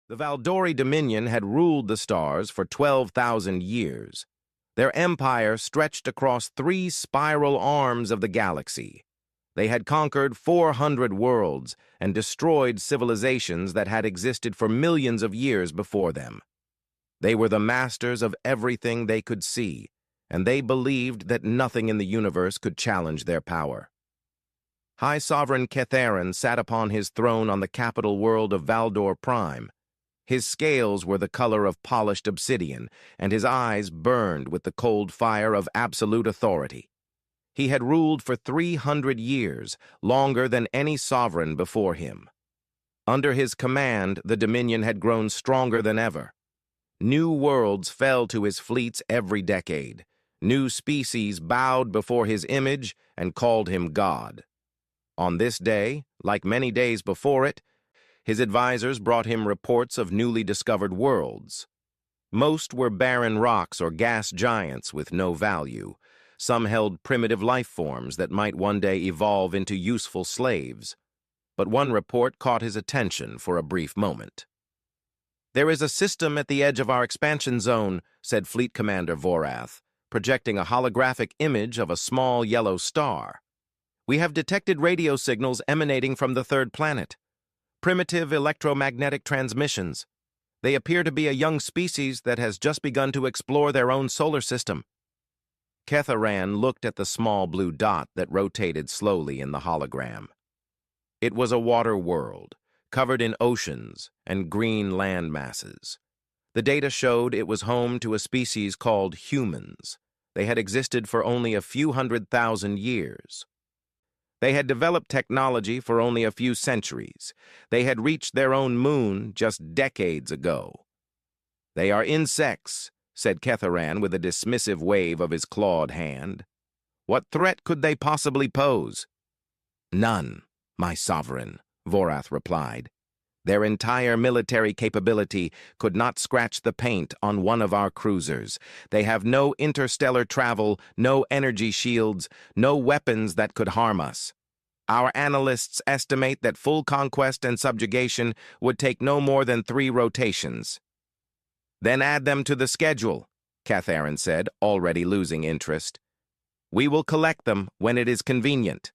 The Valdori Dominion had ruled the stars for 12,000 years. Their empire stretched across 3 spiral arms of the galaxy. They had conquered 400 worlds and destroyed civilizations that had existed for millions of years before them. They were the masters of everything they could see, and they believed that nothing in the universe could challenge their power. High Sovereign Ketharan sat upon his throne on the capital world of Valdor Prime. His scales were the color of polished obsidian, and his eyes burned with the cold fire of absolute authority. He had ruled for 300 years, longer than any sovereign before him. Under his command, the Dominion had grown stronger than ever. New worlds fell to his fleets every decade. New species bowed before his image and called him God. On this day, like many days before it, his advisors brought him reports of newly discovered worlds. Most were barren rocks or gas giants with no value. Some held primitive life forms that might one day evolve into useful slaves. But one report caught his attention for a brief moment. "There is a system at the edge of our expansion zone," said Fleet Commander Vorath, projecting a holographic image of a small yellow star. "We have detected radio signals emanating from the third planet. Primitive electromagnetic transmissions. They appear to be a young species that has just begun to explore their own solar system." Ketharan looked at the small blue dot that rotated slowly in the hologram. It was a water world, covered in oceans and green land masses. The data showed it was home to a species called humans. They had existed for only a few 100,000 years. They had developed technology for only a few centuries. They had reached their own moon just decades ago. "They are insects," said Ketharan with a dismissive wave of his clawed hand. "What threat could they possibly pose?" "None, my sovereign," Vorath replied. "Their entire military capability could not scratch the paint on one of our cruisers. They have no interstellar travel, no energy shields, no weapons that could harm us. Our analysts estimate that full conquest and subjugation would take no more than 3 rotations." "Then add them to the schedule," Ketharan said, already losing interest. "We will collect them when it is convenient."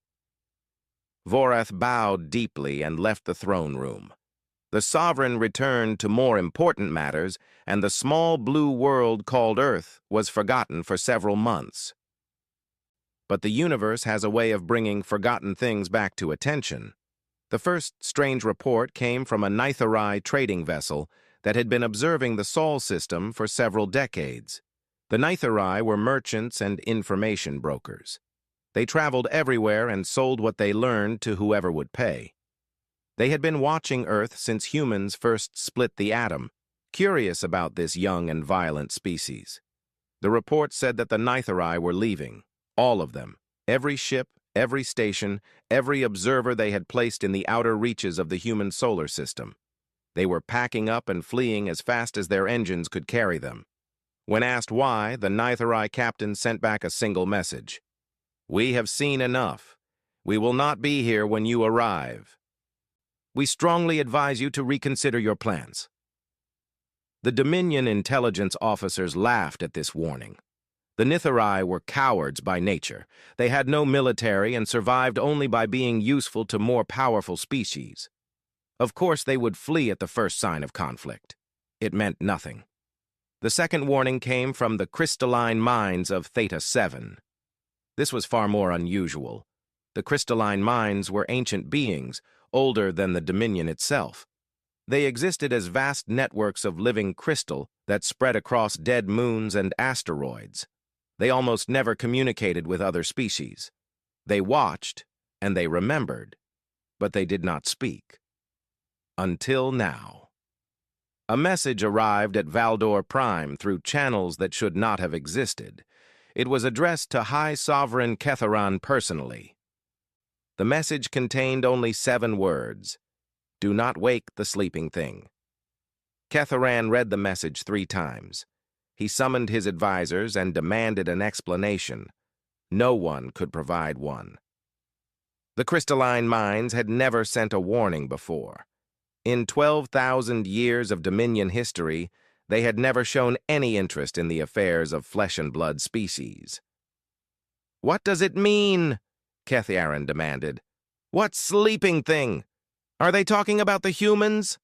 Vorath bowed deeply and left the throne room. The sovereign returned to more important matters, and the small blue world called Earth was forgotten for several months. But the universe has a way of bringing forgotten things back to attention. The first strange report came from a Nithari trading vessel that had been observing the Sol system for several decades. The Nithari were merchants and information brokers. They traveled everywhere and sold what they learned to whoever would pay. They had been watching Earth since humans first split the atom, curious about this young and violent species. The report said that the Nithari were leaving, all of them, every ship, every station, every observer they had placed in the outer reaches of the human solar system. They were packing up and fleeing as fast as their engines could carry them. When asked why, the Nithari captain sent back a single message. "We have seen enough. We will not be here when you arrive. We strongly advise you to reconsider your plans." The Dominion intelligence officers laughed at this warning. The Nithari were cowards by nature. They had no military and survived only by being useful to more powerful species. Of course, they would flee at the first sign of conflict. It meant nothing. The second warning came from the crystalline minds of Theta 7. This was far more unusual. The crystalline minds were ancient beings, older than the Dominion itself. They existed as vast networks of living crystal that spread across dead moons and asteroids. They almost never communicated with other species. They watched, and they remembered, but they did not speak. Until now. A message arrived at Valdor Prime through channels that should not have existed. It was addressed to High Sovereign Ketharan personally. The message contained only 7 words. "Do not wake the sleeping thing." Ketharan read the message 3 times. He summoned his advisors and demanded an explanation. No one could provide one. The crystalline minds had never sent a warning before. In 12,000 years of Dominion history, they had never shown any interest in the affairs of flesh-and-blood species. "What does it mean?" Kethiaran demanded. "What sleeping thing? Are they talking about the humans?"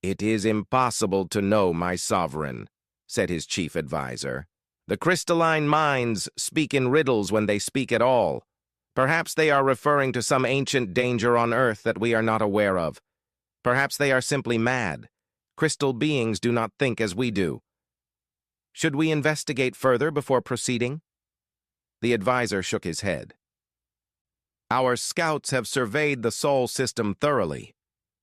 "It is impossible to know, my sovereign," said his chief advisor. "The crystalline minds speak in riddles when they speak at all. Perhaps they are referring to some ancient danger on Earth that we are not aware of. Perhaps they are simply mad. Crystal beings do not think as we do. Should we investigate further before proceeding?" The advisor shook his head. "Our scouts have surveyed the Sol system thoroughly.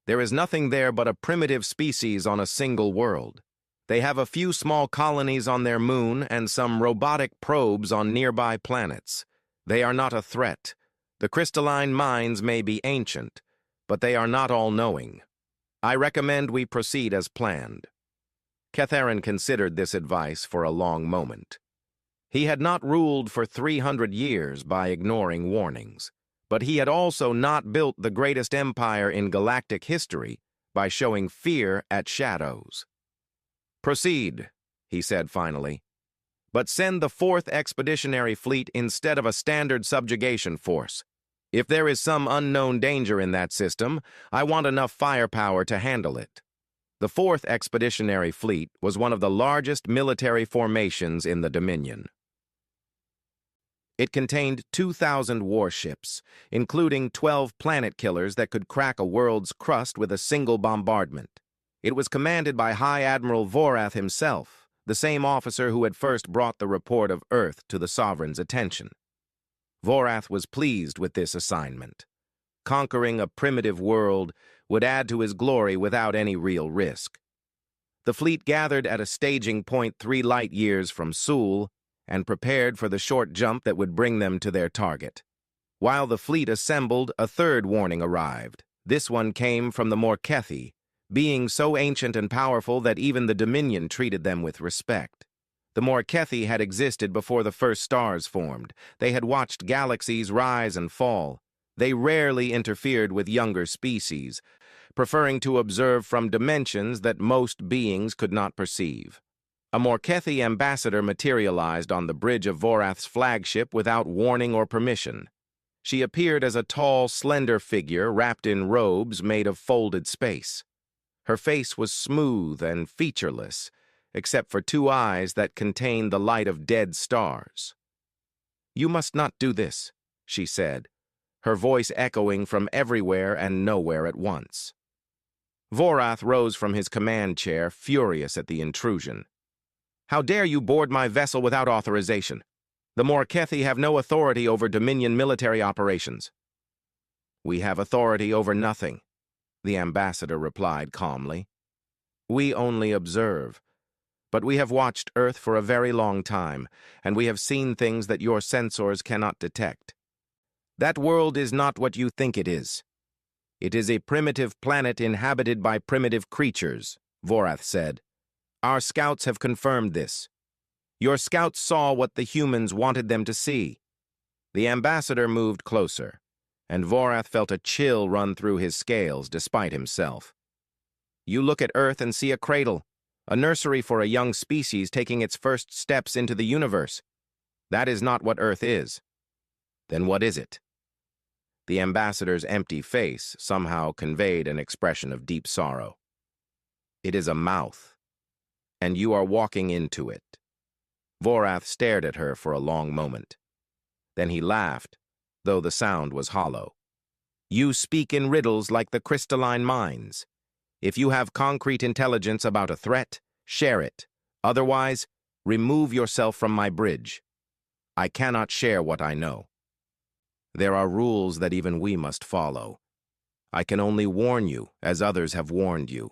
There is nothing there but a primitive species on a single world. They have a few small colonies on their moon and some robotic probes on nearby planets. They are not a threat. The crystalline minds may be ancient, but they are not all-knowing. I recommend we proceed as planned." Kethiaran considered this advice for a long moment. He had not ruled for 300 years by ignoring warnings, but he had also not built the greatest empire in galactic history by showing fear at shadows. "Proceed," he said finally, "but send the 4th Expeditionary Fleet instead of a standard subjugation force. If there is some unknown danger in that system, I want enough firepower to handle it." The 4th Expeditionary Fleet was one of the largest military formations in the Dominion. It contained 2,000 warships, including 12 planet killers that could crack a world's crust with a single bombardment. It was commanded by High Admiral Vorath himself, the same officer who had first brought the report of Earth to the Sovereign's attention. Vorath was pleased with this assignment. Conquering a primitive world would add to his glory without any real risk. The fleet gathered at a staging point 3 light years from Sul and prepared for the short jump that would bring them to their target. While the fleet assembled, a third warning arrived. This one came from the Morkethi, being so ancient and powerful that even the Dominion treated them with respect. The Morkethi had existed before the first stars formed. They had watched galaxies rise and fall. They rarely interfered with younger species, preferring to observe from dimensions that most beings could not perceive. A Morkethi ambassador materialized on the bridge of Vorath's flagship without warning or permission. She appeared as a tall, slender figure wrapped in robes made of folded space. Her face was smooth and featureless, except for 2 eyes that contained the light of dead stars. "You must not do this," she said, her voice echoing from everywhere and nowhere at once. Vorath rose from his command chair, furious at the intrusion. "How dare you board my vessel without authorization? The Morkethi have no authority over Dominion military operations." "We have authority over nothing," the ambassador replied calmly. "We only observe. But we have watched Earth for a very long time, and we have seen things that your sensors cannot detect. That world is not what you think it is. It is a primitive planet inhabited by primitive creatures," Vorath said. "Our scouts have confirmed this. Your scouts saw what the humans wanted them to see." The ambassador moved closer, and Vorath felt a chill run through his scales despite himself. "You look at Earth and see a cradle, a nursery for a young species taking its first steps into the universe. That is not what Earth is. Then what is it?" The ambassador's empty face somehow conveyed an expression of deep sorrow. "It is a mouth, and you are walking into it." Vorath stared at her for a long moment. Then he laughed, though the sound was hollow. "You speak in riddles like the crystalline minds. If you have concrete intelligence about a threat, share it. Otherwise, remove yourself from my bridge. I cannot share what I know. There are rules that even we must follow. I can only warn you, as others have warned you.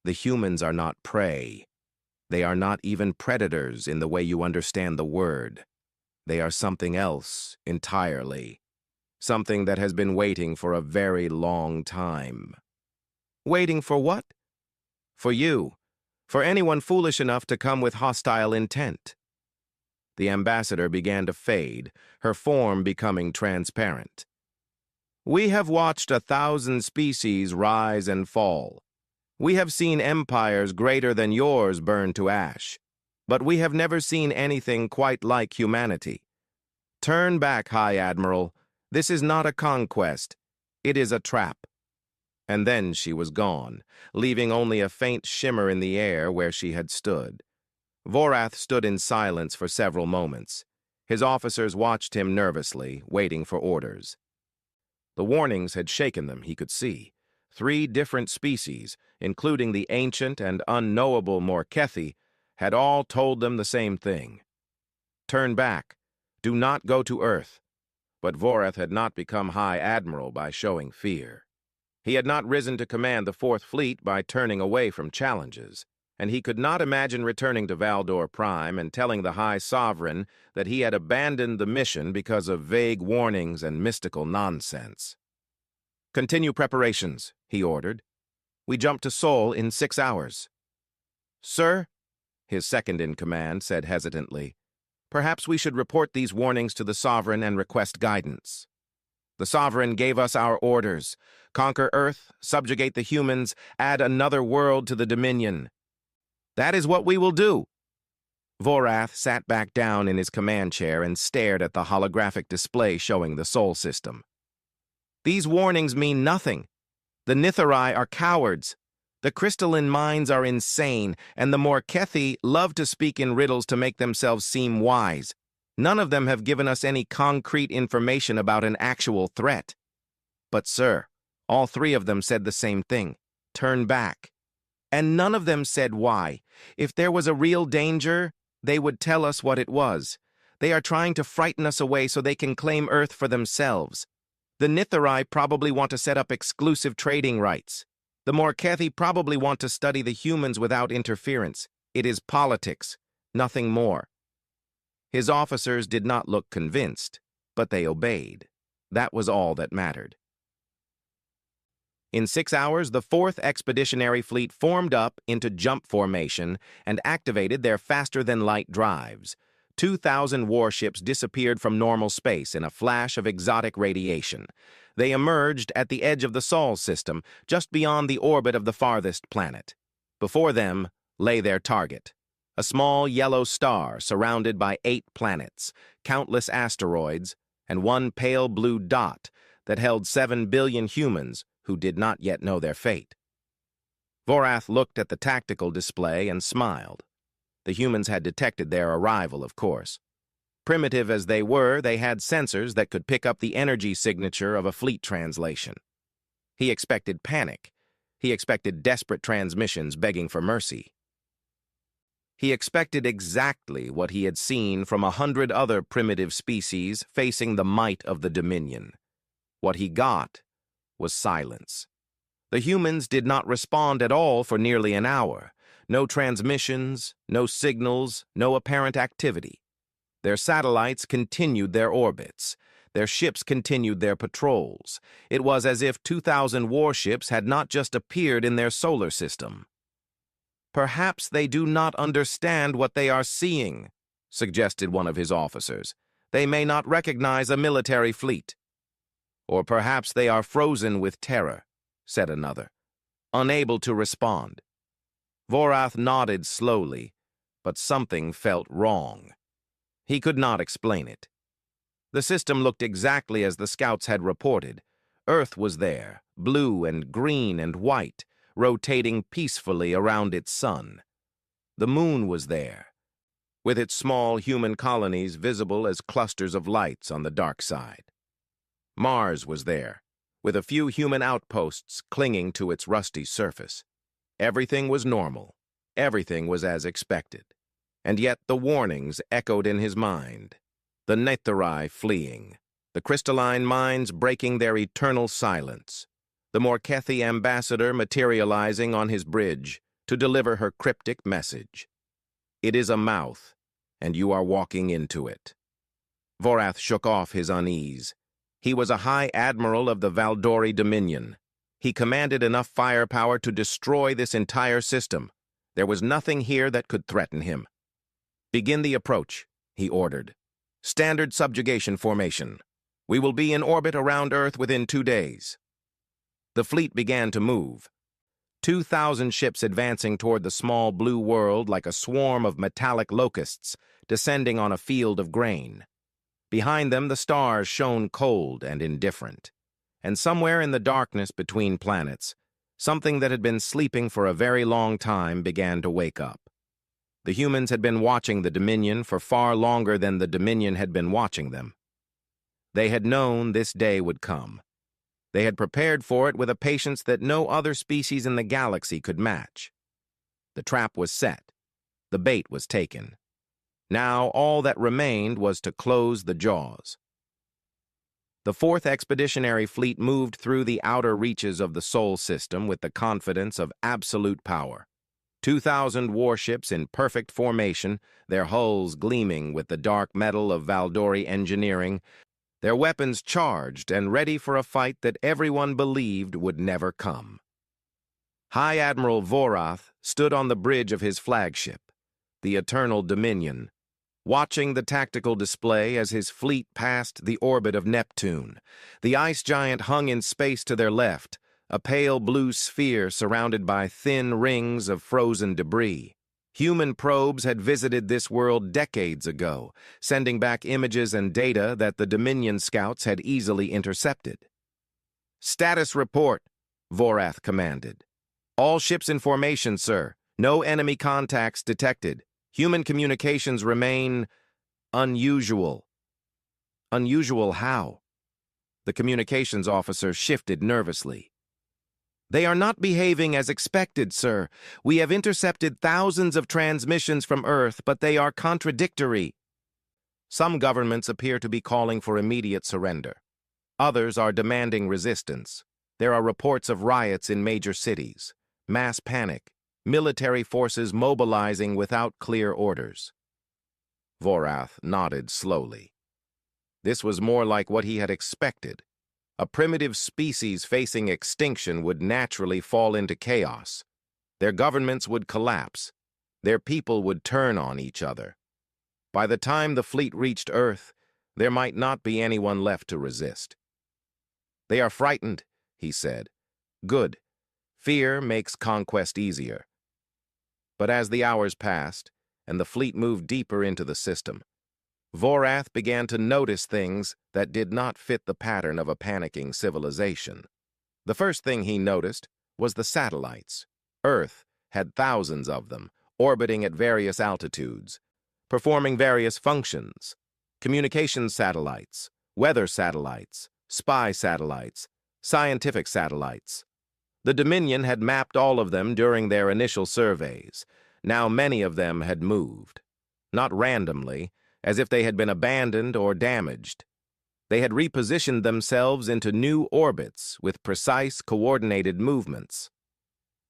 The humans are not prey. They are not even predators in the way you understand the word. They are something else entirely. Something that has been waiting for a very long time." "Waiting for what?" "For you. For anyone foolish enough to come with hostile intent." The ambassador began to fade, her form becoming transparent. "We have watched 1,000 species rise and fall. We have seen empires greater than yours burn to ash, but we have never seen anything quite like humanity. Turn back, High Admiral. This is not a conquest. It is a trap." And then she was gone, leaving only a faint shimmer in the air where she had stood. Vorath stood in silence for several moments. His officers watched him nervously, waiting for orders. The warnings had shaken them, he could see. 3 different species, including the ancient and unknowable Morkethi, had all told them the same thing. Turn back. Do not go to Earth. But Vorath had not become High Admiral by showing fear. He had not risen to command the 4th Fleet by turning away from challenges, and he could not imagine returning to Valdor Prime and telling the High Sovereign that he had abandoned the mission because of vague warnings and mystical nonsense. "Continue preparations," he ordered. "We jump to Sol in 6 hours." "Sir," his second-in-command said hesitantly, "perhaps we should report these warnings to the Sovereign and request guidance. The Sovereign gave us our orders. Conquer Earth, subjugate the humans, add another world to the Dominion. That is what we will do." Vorath sat back down in his command chair and stared at the holographic display showing the Sol system. "These warnings mean nothing. The Nithari are cowards. The crystalline minds are insane, and the Morkethi love to speak in riddles to make themselves seem wise. None of them have given us any concrete information about an actual threat. But, sir, all 3 of them said the same thing. Turn back. And none of them said why. If there was a real danger, they would tell us what it was. They are trying to frighten us away so they can claim Earth for themselves. The Nithari probably want to set up exclusive trading rights. The Morkethi probably want to study the humans without interference. It is politics, nothing more." His officers did not look convinced, but they obeyed. That was all that mattered. In 6 hours, the 4th Expeditionary Fleet formed up into jump formation and activated their faster-than-light drives. 2,000 warships disappeared from normal space in a flash of exotic radiation. They emerged at the edge of the Sol system, just beyond the orbit of the farthest planet. Before them lay their target, a small yellow star surrounded by 8 planets, countless asteroids, and one pale blue dot that held 7 billion humans who did not yet know their fate. Vorath looked at the tactical display and smiled. The humans had detected their arrival, of course. Primitive as they were, they had sensors that could pick up the energy signature of a fleet translation. He expected panic. He expected desperate transmissions begging for mercy. He expected exactly what he had seen from 100 other primitive species facing the might of the Dominion. What he got was silence. The humans did not respond at all for nearly an hour. No transmissions, no signals, no apparent activity. Their satellites continued their orbits. Their ships continued their patrols. It was as if 2,000 warships had not just appeared in their solar system. "Perhaps they do not understand what they are seeing," suggested one of his officers. "They may not recognize a military fleet." "Or perhaps they are frozen with terror," said another, unable to respond. Vorath nodded slowly, but something felt wrong. He could not explain it. The system looked exactly as the scouts had reported. Earth was there, blue and green and white, rotating peacefully around its sun. The moon was there, with its small human colonies visible as clusters of lights on the dark side. Mars was there, with a few human outposts clinging to its rusty surface. Everything was normal. Everything was as expected. And yet the warnings echoed in his mind. The Nithari fleeing. The crystalline minds breaking their eternal silence. The Morkethi ambassador materializing on his bridge to deliver her cryptic message. It is a mouth, and you are walking into it. Vorath shook off his unease. He was a High Admiral of the Valdori Dominion. He commanded enough firepower to destroy this entire system. There was nothing here that could threaten him. "Begin the approach," he ordered. "Standard subjugation formation. We will be in orbit around Earth within 2 days." The fleet began to move. 2,000 ships advancing toward the small blue world like a swarm of metallic locusts descending on a field of grain. Behind them, the stars shone cold and indifferent. And somewhere in the darkness between planets, something that had been sleeping for a very long time began to wake up. The humans had been watching the Dominion for far longer than the Dominion had been watching them. They had known this day would come. They had prepared for it with a patience that no other species in the galaxy could match. The trap was set. The bait was taken. Now all that remained was to close the jaws. The 4th Expeditionary Fleet moved through the outer reaches of the Sol system with the confidence of absolute power. 2,000 warships in perfect formation, their hulls gleaming with the dark metal of Valdori engineering, their weapons charged and ready for a fight that everyone believed would never come. High Admiral Vorath stood on the bridge of his flagship, the Eternal Dominion, watching the tactical display as his fleet passed the orbit of Neptune. The ice giant hung in space to their left, a pale blue sphere surrounded by thin rings of frozen debris. Human probes had visited this world decades ago, sending back images and data that the Dominion scouts had easily intercepted. "Status report," Vorath commanded. "All ships in formation, sir. No enemy contacts detected. Human communications remain unusual." "Unusual how?" The communications officer shifted nervously. "They are not behaving as expected, sir. We have intercepted thousands of transmissions from Earth, but they are contradictory." Some governments appear to be calling for immediate surrender. Others are demanding resistance. There are reports of riots in major cities, mass panic, military forces mobilizing without clear orders. Vorath nodded slowly. This was more like what he had expected. A primitive species facing extinction would naturally fall into chaos. Their governments would collapse. Their people would turn on each other. By the time the fleet reached Earth, there might not be anyone left to resist. "They are frightened," he said. "Good. Fear makes conquest easier." But as the hours passed, and the fleet moved deeper into the system, Vorath began to notice things that did not fit the pattern of a panicking civilization. The first thing he noticed was the satellites. Earth had thousands of them, orbiting at various altitudes, performing various functions: communications satellites, weather satellites, spy satellites, scientific satellites. The Dominion had mapped all of them during their initial surveys. Now many of them had moved. Not randomly, as if they had been abandoned or damaged. They had repositioned themselves into new orbits with precise, coordinated movements.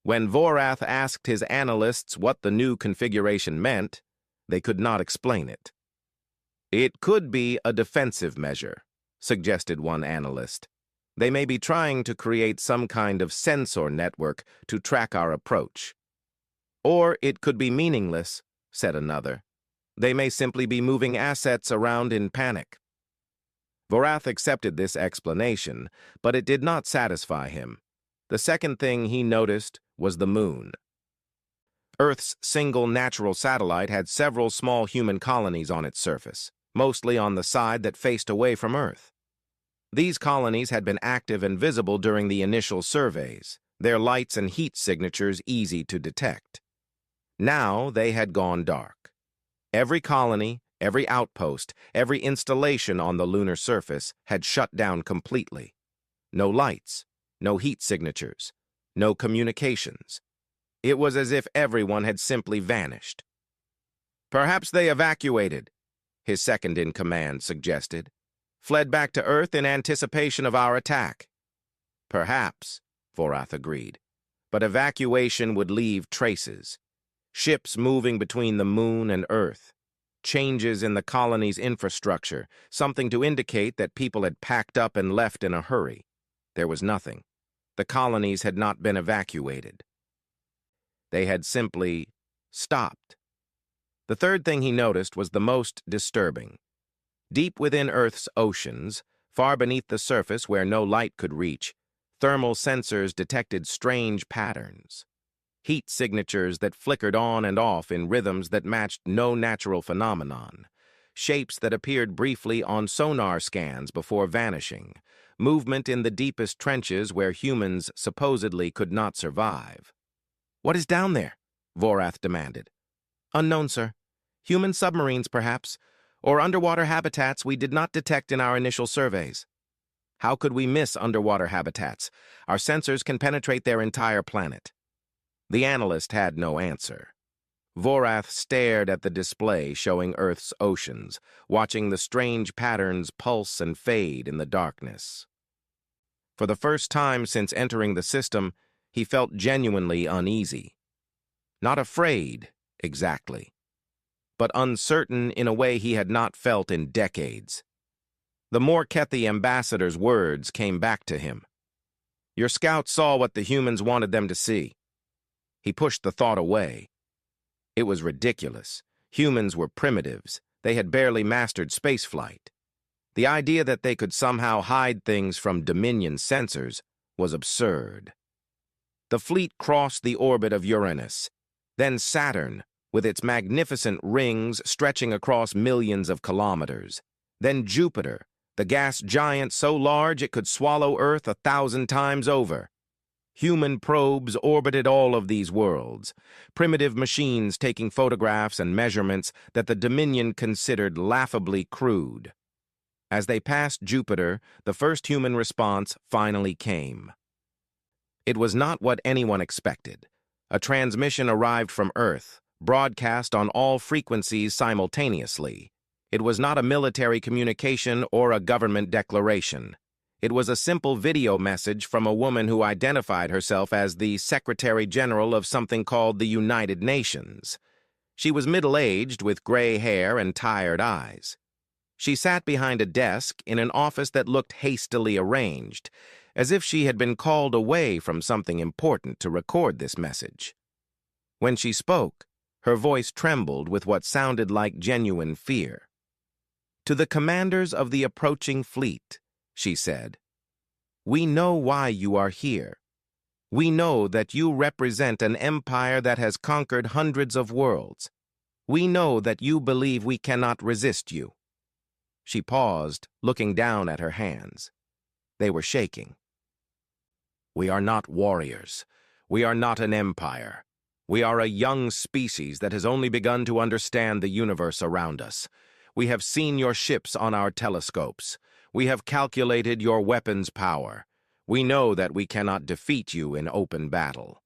When Vorath asked his analysts what the new configuration meant, they could not explain it. "It could be a defensive measure," suggested one analyst. "They may be trying to create some kind of sensor network to track our approach." "Or it could be meaningless," said another. "They may simply be moving assets around in panic." Vorath accepted this explanation, but it did not satisfy him. The second thing he noticed was the moon. Earth's single natural satellite had several small human colonies on its surface, mostly on the side that faced away from Earth. These colonies had been active and visible during the initial surveys, their lights and heat signatures easy to detect. Now they had gone dark. Every colony, every outpost, every installation on the lunar surface had shut down completely. No lights, no heat signatures, no communications. It was as if everyone had simply vanished. "Perhaps they evacuated," his second-in-command suggested. "Fled back to Earth in anticipation of our attack." "Perhaps," Vorath agreed. "But evacuation would leave traces. Ships moving between the moon and Earth. Changes in the colony's infrastructure, something to indicate that people had packed up and left in a hurry. There was nothing. The colonies had not been evacuated. They had simply stopped. The third thing he noticed was the most disturbing. Deep within Earth's oceans, far beneath the surface where no light could reach, Thermal sensors detected strange patterns. Heat signatures that flickered on and off in rhythms that matched no natural phenomenon. Shapes that appeared briefly on sonar scans before vanishing. Movement in the deepest trenches where humans supposedly could not survive. "What is down there?" Vorath demanded. "Unknown, sir. Human submarines, perhaps, or underwater habitats we did not detect in our initial surveys." "How could we miss underwater habitats? Our sensors can penetrate their entire planet." The analyst had no answer. Vorath stared at the display showing Earth's oceans, watching the strange patterns pulse and fade in the darkness. For the first time since entering the system, he felt genuinely uneasy. Not afraid, exactly, but uncertain in a way he had not felt in decades. The Morkethi ambassador's words came back to him. "Your scouts saw what the humans wanted them to see." He pushed the thought away. It was ridiculous. Humans were primitives. They had barely mastered spaceflight. The idea that they could somehow hide things from Dominion sensors was absurd. The fleet crossed the orbit of Uranus, then Saturn, with its magnificent rings stretching across millions of kilometers, then Jupiter, the gas giant so large it could swallow Earth 1,000 times over. Human probes orbited all of these worlds, primitive machines taking photographs and measurements that the Dominion considered laughably crude. As they passed Jupiter, the first human response finally came. It was not what anyone expected. A transmission arrived from Earth, broadcast on all frequencies simultaneously. It was not a military communication or a government declaration. It was a simple video message from a woman who identified herself as the Secretary General of something called the United Nations. She was middle-aged with gray hair and tired eyes. She sat behind a desk in an office that looked hastily arranged, as if she had been called away from something important to record this message. When she spoke, her voice trembled with what sounded like genuine fear. "To the commanders of the approaching fleet," she said, "we know why you are here. We know that you represent an empire that has conquered hundreds of worlds. We know that you believe we cannot resist you." She paused, looking down at her hands. They were shaking. "We are not warriors. We are not an empire. We are a young species that has only begun to understand the universe around us. We have seen your ships on our telescopes. We have calculated your weapons' power. We know that we cannot defeat you in open battle."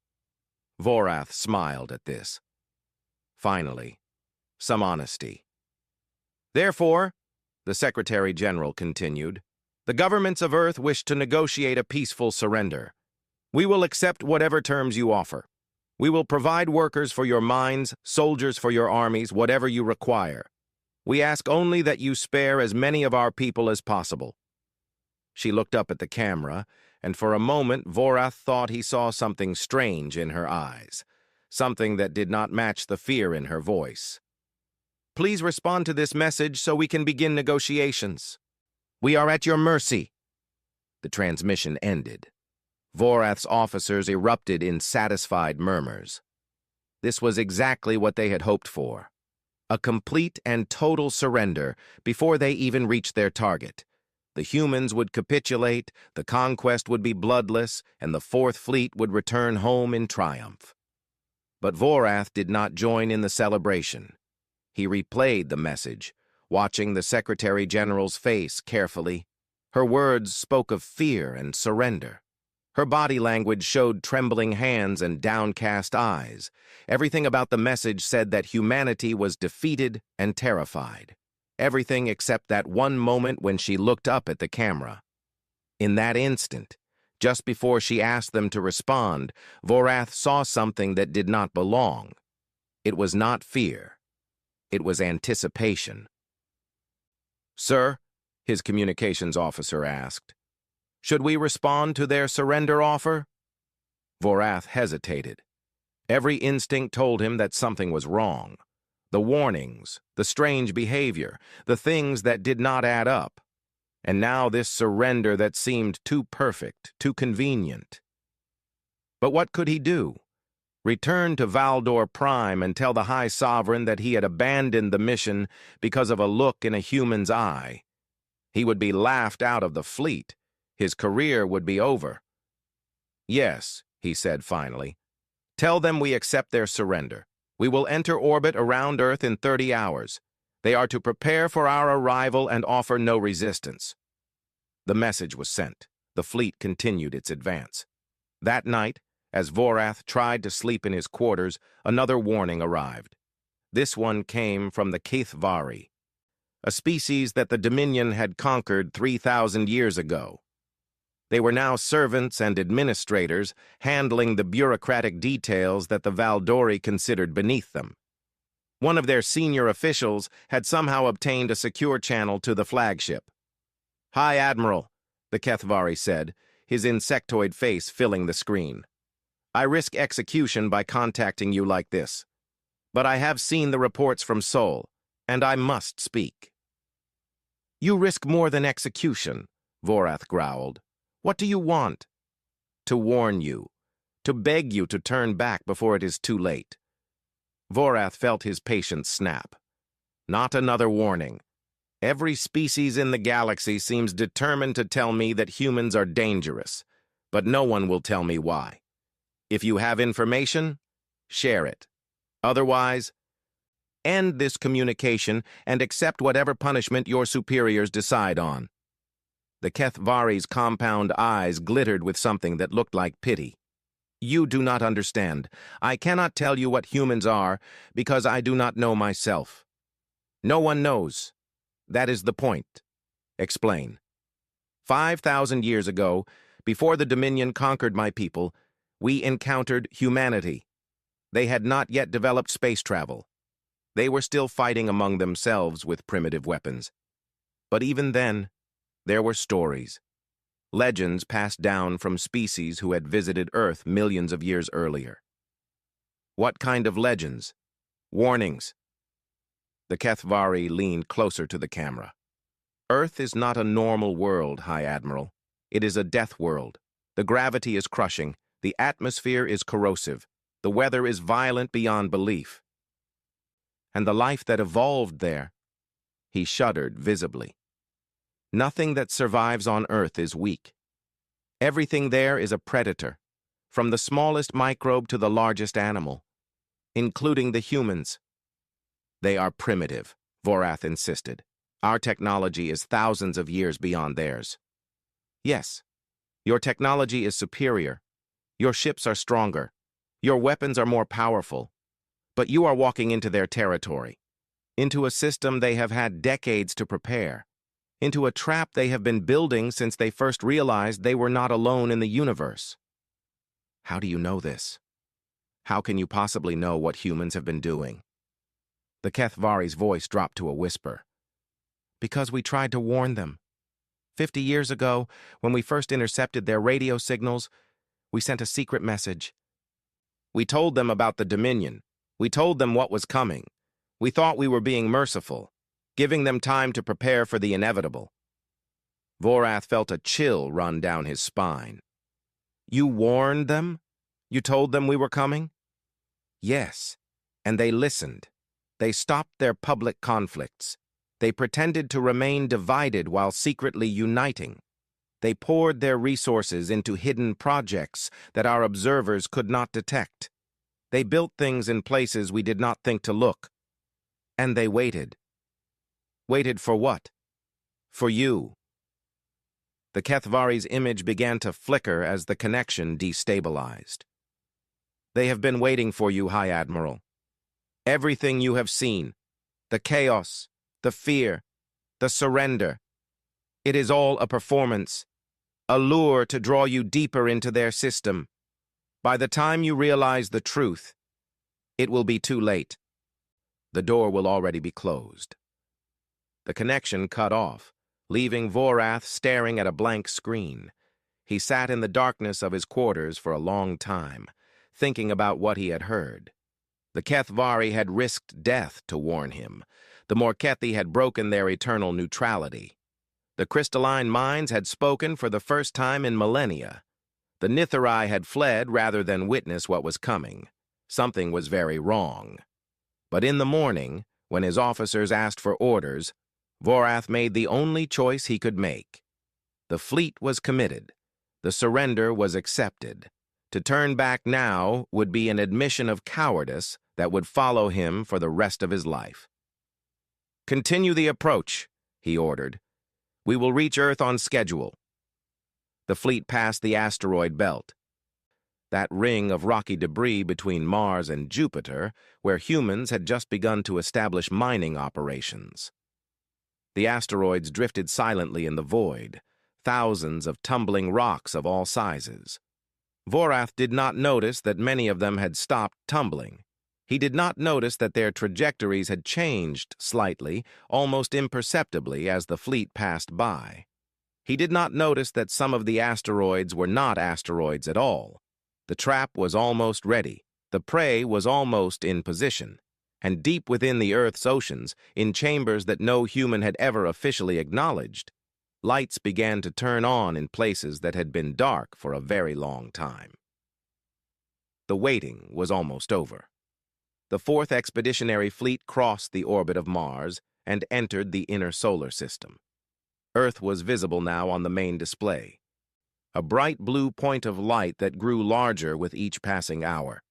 Vorath smiled at this. Finally, some honesty. "Therefore," the Secretary General continued, "the governments of Earth wish to negotiate a peaceful surrender. We will accept whatever terms you offer. We will provide workers for your mines, soldiers for your armies, whatever you require. We ask only that you spare as many of our people as possible." She looked up at the camera, and for a moment Vorath thought he saw something strange in her eyes, something that did not match the fear in her voice. "Please respond to this message so we can begin negotiations. We are at your mercy." The transmission ended. Vorath's officers erupted in satisfied murmurs. This was exactly what they had hoped for. A complete and total surrender before they even reached their target. The humans would capitulate, the conquest would be bloodless, and the Fourth Fleet would return home in triumph. But Vorath did not join in the celebration. He replayed the message, watching the Secretary General's face carefully. Her words spoke of fear and surrender. Her body language showed trembling hands and downcast eyes. Everything about the message said that humanity was defeated and terrified. Everything except that one moment when she looked up at the camera. In that instant, just before she asked them to respond, Vorath saw something that did not belong. It was not fear. It was anticipation. "Sir," his communications officer asked, "should we respond to their surrender offer?" Vorath hesitated. Every instinct told him that something was wrong. The warnings, the strange behavior, the things that did not add up. And now this surrender that seemed too perfect, too convenient. But what could he do? Return to Valdor Prime and tell the High Sovereign that he had abandoned the mission because of a look in a human's eye. He would be laughed out of the fleet. His career would be over. Yes, he said finally. Tell them we accept their surrender. We will enter orbit around Earth in 30 hours. They are to prepare for our arrival and offer no resistance. The message was sent. The fleet continued its advance. That night, as Vorath tried to sleep in his quarters, another warning arrived. This one came from the Kithvari, a species that the Dominion had conquered 3,000 years ago. They were now servants and administrators, handling the bureaucratic details that the Valdori considered beneath them. One of their senior officials had somehow obtained a secure channel to the flagship. "High Admiral," the Kethvari said, his insectoid face filling the screen. "I risk execution by contacting you like this. But I have seen the reports from Sol, and I must speak." "You risk more than execution," Vorath growled. "What do you want?" "To warn you. To beg you to turn back before it is too late." Vorath felt his patience snap. "Not another warning. Every species in the galaxy seems determined to tell me that humans are dangerous, but no one will tell me why. If you have information, share it. Otherwise, end this communication and accept whatever punishment your superiors decide on." The Kethvari's compound eyes glittered with something that looked like pity. "You do not understand. I cannot tell you what humans are because I do not know myself. No one knows. That is the point. Explain. 5,000 years ago, before the Dominion conquered my people, we encountered humanity. They had not yet developed space travel. They were still fighting among themselves with primitive weapons. But even then, there were stories. Legends passed down from species who had visited Earth millions of years earlier. What kind of legends? Warnings. The Kethvari leaned closer to the camera. Earth is not a normal world, High Admiral. It is a death world. The gravity is crushing. The atmosphere is corrosive. The weather is violent beyond belief. And the life that evolved there, he shuddered visibly. Nothing that survives on Earth is weak. Everything there is a predator, from the smallest microbe to the largest animal, including the humans. They are primitive, Vorath insisted. Our technology is thousands of years beyond theirs. Yes, your technology is superior. Your ships are stronger. Your weapons are more powerful. But you are walking into their territory, into a system they have had decades to prepare, into a trap they have been building since they first realized they were not alone in the universe. How do you know this? How can you possibly know what humans have been doing? The Kethvari's voice dropped to a whisper. Because we tried to warn them. 50 years ago, when we first intercepted their radio signals, we sent a secret message. We told them about the Dominion. We told them what was coming. We thought we were being merciful, giving them time to prepare for the inevitable. Vorath felt a chill run down his spine. You warned them? You told them we were coming? Yes, and they listened. They stopped their public conflicts. They pretended to remain divided while secretly uniting. They poured their resources into hidden projects that our observers could not detect. They built things in places we did not think to look. And they waited. Waited for what? For you. The Kethvari's image began to flicker as the connection destabilized. They have been waiting for you, High Admiral. Everything you have seen, the chaos, the fear, the surrender, it is all a performance, a lure to draw you deeper into their system. By the time you realize the truth, it will be too late. The door will already be closed. The connection cut off, leaving Vorath staring at a blank screen. He sat in the darkness of his quarters for a long time, thinking about what he had heard. The Kethvari had risked death to warn him. The Morkethi had broken their eternal neutrality. The crystalline minds had spoken for the first time in millennia. The Nithari had fled rather than witness what was coming. Something was very wrong. But in the morning, when his officers asked for orders, Vorath made the only choice he could make. The fleet was committed. The surrender was accepted. To turn back now would be an admission of cowardice that would follow him for the rest of his life. "Continue the approach," he ordered. "We will reach Earth on schedule." The fleet passed the asteroid belt, that ring of rocky debris between Mars and Jupiter, where humans had just begun to establish mining operations. The asteroids drifted silently in the void, thousands of tumbling rocks of all sizes. Vorath did not notice that many of them had stopped tumbling. He did not notice that their trajectories had changed slightly, almost imperceptibly, as the fleet passed by. He did not notice that some of the asteroids were not asteroids at all. The trap was almost ready. The prey was almost in position. And deep within the Earth's oceans, in chambers that no human had ever officially acknowledged, lights began to turn on in places that had been dark for a very long time. The waiting was almost over. The fourth expeditionary fleet crossed the orbit of Mars and entered the inner solar system. Earth was visible now on the main display, a bright blue point of light that grew larger with each passing hour.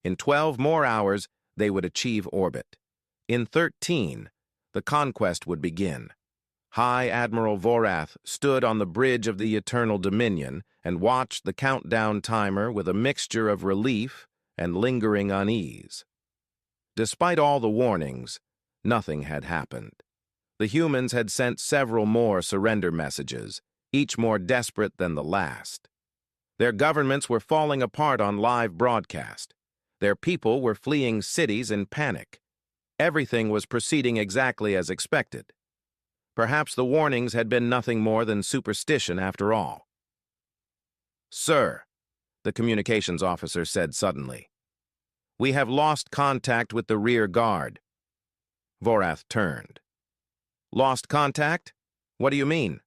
In 12 more hours, they would achieve orbit. In 13, the conquest would begin. High Admiral Vorath stood on the bridge of the Eternal Dominion and watched the countdown timer with a mixture of relief and lingering unease. Despite all the warnings, nothing had happened. The humans had sent several more surrender messages, each more desperate than the last. Their governments were falling apart on live broadcast. Their people were fleeing cities in panic. Everything was proceeding exactly as expected. Perhaps the warnings had been nothing more than superstition after all. "Sir," the communications officer said suddenly, "we have lost contact with the rear guard." Vorath turned. "Lost contact? What do you mean?"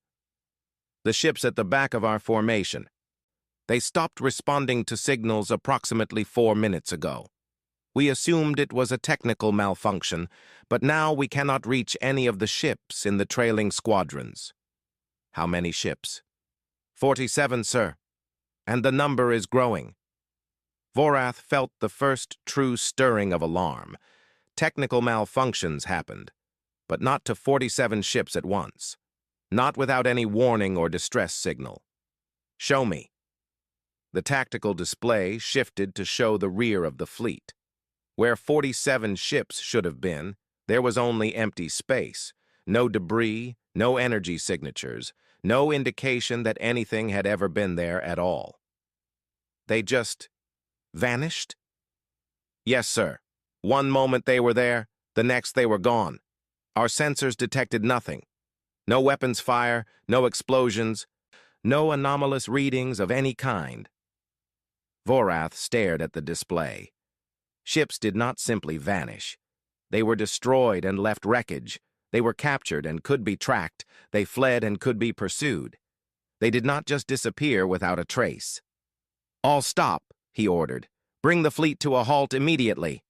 "The ships at the back of our formation. They stopped responding to signals approximately 4 minutes ago. We assumed it was a technical malfunction, but now we cannot reach any of the ships in the trailing squadrons." "How many ships?" 47, sir. And the number is growing." Vorath felt the first true stirring of alarm. Technical malfunctions happened, but not to 47 ships at once. Not without any warning or distress signal. "Show me." The tactical display shifted to show the rear of the fleet. Where 47 ships should have been, there was only empty space, no debris, no energy signatures, no indication that anything had ever been there at all. "They just vanished?" "Yes, sir. One moment they were there, the next they were gone. Our sensors detected nothing. No weapons fire, no explosions, no anomalous readings of any kind." Vorath stared at the display. Ships did not simply vanish. They were destroyed and left wreckage. They were captured and could be tracked. They fled and could be pursued. They did not just disappear without a trace. "All stop," he ordered. "Bring the fleet to a halt immediately."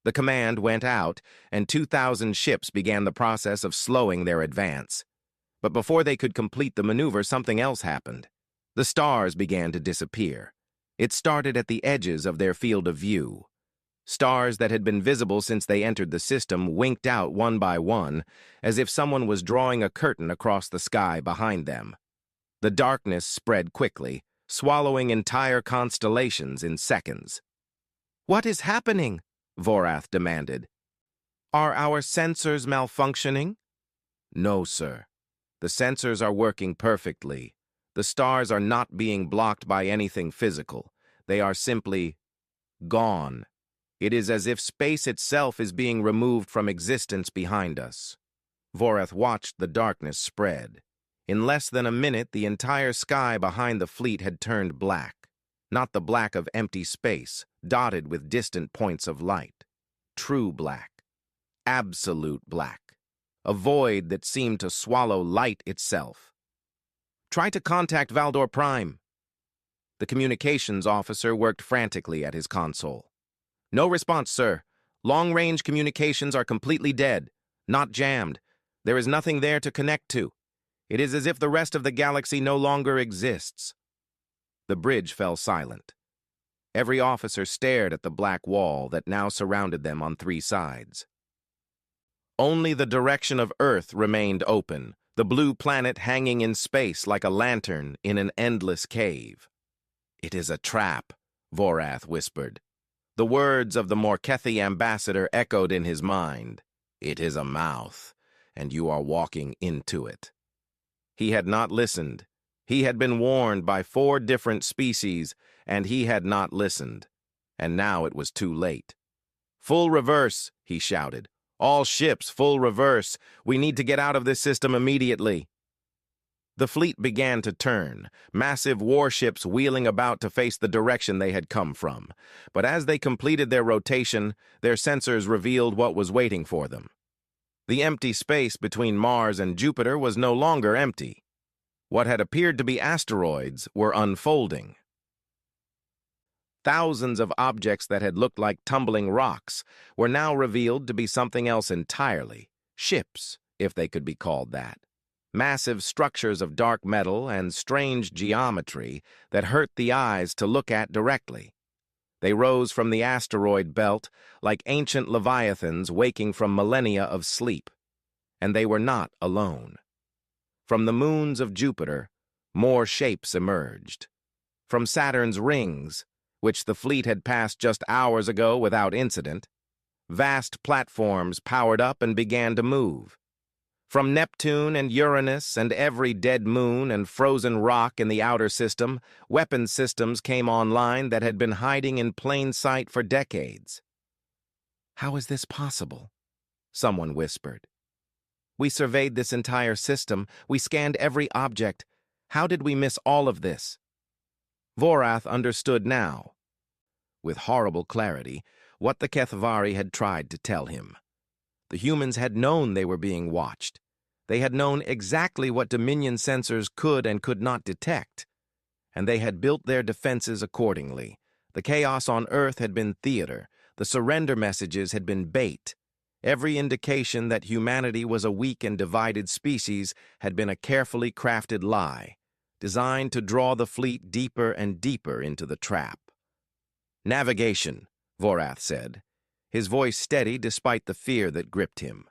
The command went out, and 2,000 ships began the process of slowing their advance. But before they could complete the maneuver, something else happened. The stars began to disappear. It started at the edges of their field of view. Stars that had been visible since they entered the system winked out one by one, as if someone was drawing a curtain across the sky behind them. The darkness spread quickly, swallowing entire constellations in seconds. "What is happening?" Vorath demanded. "Are our sensors malfunctioning?" "No, sir. The sensors are working perfectly. The stars are not being blocked by anything physical. They are simply gone. It is as if space itself is being removed from existence behind us." Vorath watched the darkness spread. In less than a minute, the entire sky behind the fleet had turned black. Not the black of empty space, dotted with distant points of light. True black. Absolute black. a void that seemed to swallow light itself. "Try to contact Valdor Prime." The communications officer worked frantically at his console. "No response, sir. Long-range communications are completely dead, not jammed. There is nothing there to connect to. It is as if the rest of the galaxy no longer exists." The bridge fell silent. Every officer stared at the black wall that now surrounded them on 3 sides. Only the direction of Earth remained open, the blue planet hanging in space like a lantern in an endless cave. "It is a trap," Vorath whispered. The words of the Morkethi ambassador echoed in his mind. "It is a mouth, and you are walking into it." He had not listened. He had been warned by 4 different species, and he had not listened. And now it was too late. "Full reverse," he shouted. "All ships, full reverse. We need to get out of this system immediately." The fleet began to turn, massive warships wheeling about to face the direction they had come from. But as they completed their rotation, their sensors revealed what was waiting for them. The empty space between Mars and Jupiter was no longer empty. What had appeared to be asteroids were unfolding. Thousands of objects that had looked like tumbling rocks were now revealed to be something else entirely. Ships, if they could be called that. Massive structures of dark metal and strange geometry that hurt the eyes to look at directly. They rose from the asteroid belt like ancient leviathans waking from millennia of sleep. And they were not alone. From the moons of Jupiter, more shapes emerged. From Saturn's rings, which the fleet had passed just hours ago without incident, vast platforms powered up and began to move. From Neptune and Uranus and every dead moon and frozen rock in the outer system, weapon systems came online that had been hiding in plain sight for decades. "How is this possible?" someone whispered. "We surveyed this entire system. We scanned every object. How did we miss all of this?" Vorath understood now, with horrible clarity, what the Kethvari had tried to tell him. The humans had known they were being watched. They had known exactly what Dominion sensors could and could not detect, and they had built their defenses accordingly. The chaos on Earth had been theater. The surrender messages had been bait. Every indication that humanity was a weak and divided species had been a carefully crafted lie, designed to draw the fleet deeper and deeper into the trap. "Navigation," Vorath said, his voice steady despite the fear that gripped him.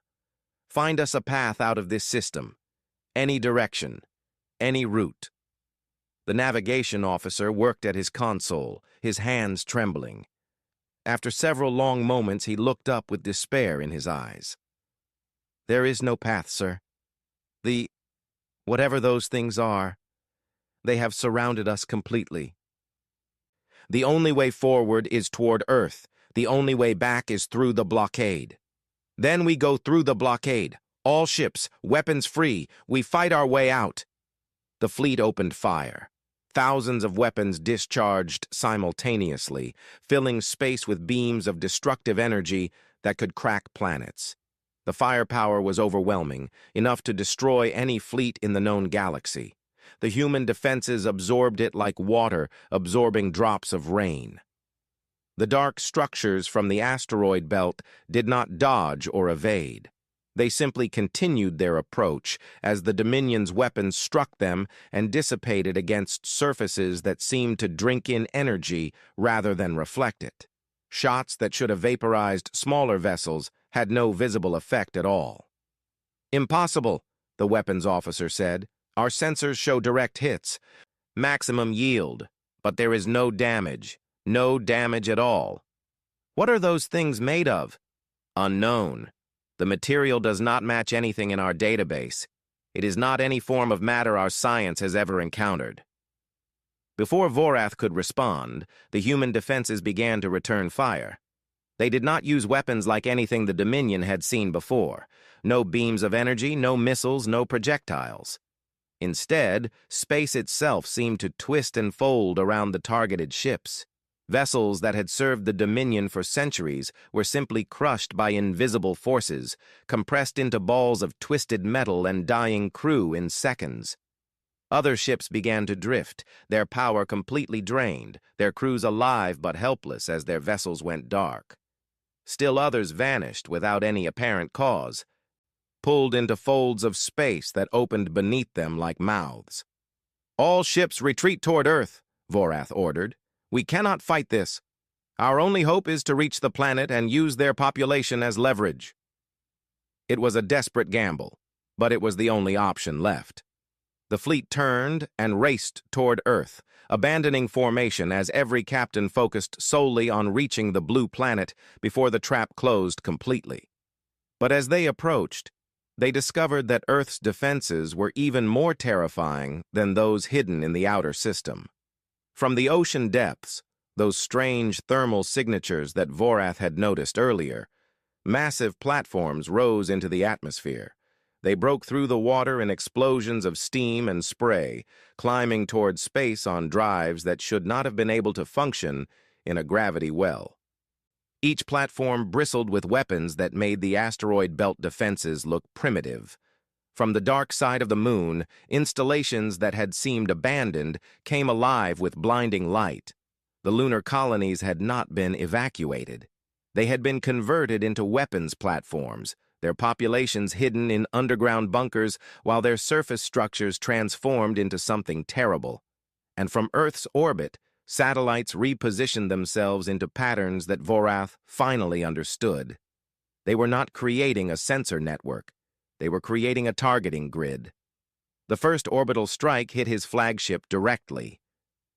"Find us a path out of this system. Any direction. Any route." The navigation officer worked at his console, his hands trembling. After several long moments, he looked up with despair in his eyes. "There is no path, sir. Whatever those things are, they have surrounded us completely. The only way forward is toward Earth. The only way back is through the blockade. Then we go through the blockade. All ships, weapons free. We fight our way out." The fleet opened fire. Thousands of weapons discharged simultaneously, filling space with beams of destructive energy that could crack planets. The firepower was overwhelming, enough to destroy any fleet in the known galaxy. The human defenses absorbed it like water absorbing drops of rain. The dark structures from the asteroid belt did not dodge or evade. They simply continued their approach as the Dominion's weapons struck them and dissipated against surfaces that seemed to drink in energy rather than reflect it. Shots that should have vaporized smaller vessels had no visible effect at all. "Impossible," the weapons officer said. "Our sensors show direct hits. Maximum yield. But there is no damage. No damage at all." "What are those things made of?" "Unknown. The material does not match anything in our database. It is not any form of matter our science has ever encountered." Before Vorath could respond, the human defenses began to return fire. They did not use weapons like anything the Dominion had seen before. No beams of energy, no missiles, no projectiles. Instead, space itself seemed to twist and fold around the targeted ships. Vessels that had served the Dominion for centuries were simply crushed by invisible forces, compressed into balls of twisted metal and dying crew in seconds. Other ships began to drift, their power completely drained, their crews alive but helpless as their vessels went dark. Still others vanished without any apparent cause, pulled into folds of space that opened beneath them like mouths. "All ships retreat toward Earth," Vorath ordered. "We cannot fight this. Our only hope is to reach the planet and use their population as leverage." It was a desperate gamble, but it was the only option left. The fleet turned and raced toward Earth, abandoning formation as every captain focused solely on reaching the blue planet before the trap closed completely. But as they approached, they discovered that Earth's defenses were even more terrifying than those hidden in the outer system. From the ocean depths, those strange thermal signatures that Vorath had noticed earlier, massive platforms rose into the atmosphere. They broke through the water in explosions of steam and spray, climbing toward space on drives that should not have been able to function in a gravity well. Each platform bristled with weapons that made the asteroid belt defenses look primitive. From the dark side of the moon, installations that had seemed abandoned came alive with blinding light. The lunar colonies had not been evacuated. They had been converted into weapons platforms, their populations hidden in underground bunkers while their surface structures transformed into something terrible. And from Earth's orbit, satellites repositioned themselves into patterns that Vorath finally understood. They were not creating a sensor network. They were creating a targeting grid. The first orbital strike hit his flagship directly.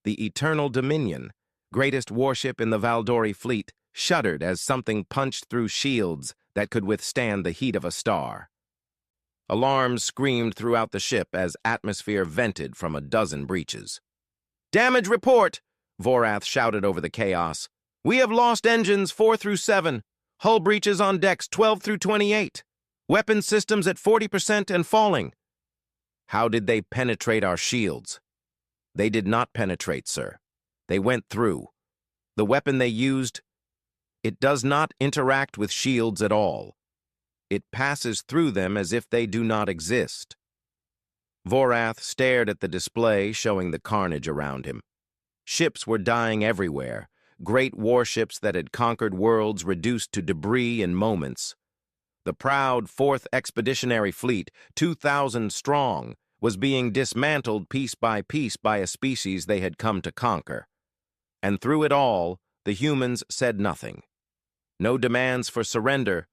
The Eternal Dominion, greatest warship in the Valdori fleet, shuddered as something punched through shields that could withstand the heat of a star. Alarms screamed throughout the ship as atmosphere vented from a dozen breaches. "Damage report!" Vorath shouted over the chaos. "We have lost engines 4 through 7. Hull breaches on decks 12 through 28. Weapon systems at 40% and falling." "How did they penetrate our shields?" "They did not penetrate, sir. They went through. The weapon they used, it does not interact with shields at all. It passes through them as if they do not exist." Vorath stared at the display showing the carnage around him. Ships were dying everywhere, great warships that had conquered worlds reduced to debris in moments. The proud 4th Expeditionary Fleet, 2,000 strong, was being dismantled piece by a species they had come to conquer. And through it all, the humans said nothing. No demands for surrender,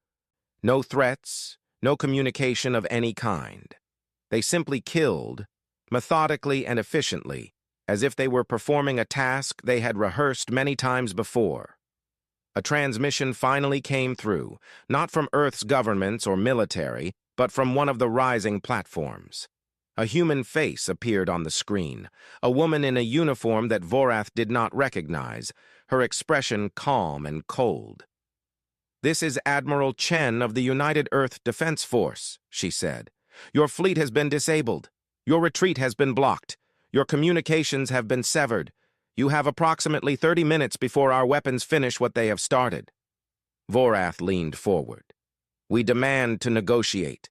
no threats, no communication of any kind. They simply killed, methodically and efficiently, as if they were performing a task they had rehearsed many times before. A transmission finally came through, not from Earth's governments or military, but from one of the rising platforms. A human face appeared on the screen, a woman in a uniform that Vorath did not recognize, her expression calm and cold. "This is Admiral Chen of the United Earth Defense Force," she said. "Your fleet has been disabled. Your retreat has been blocked. Your communications have been severed. You have approximately 30 minutes before our weapons finish what they have started." Vorath leaned forward. "We demand to negotiate.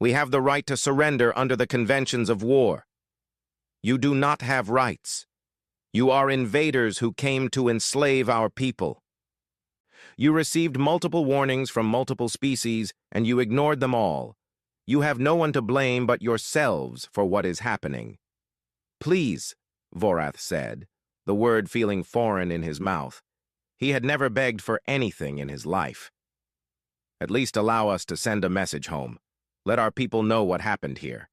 We have the right to surrender under the conventions of war. You do not have rights. You are invaders who came to enslave our people. You received multiple warnings from multiple species, and you ignored them all. You have no one to blame but yourselves for what is happening." "Please," Vorath said, the word feeling foreign in his mouth. He had never begged for anything in his life. "At least allow us to send a message home. Let our people know what happened here."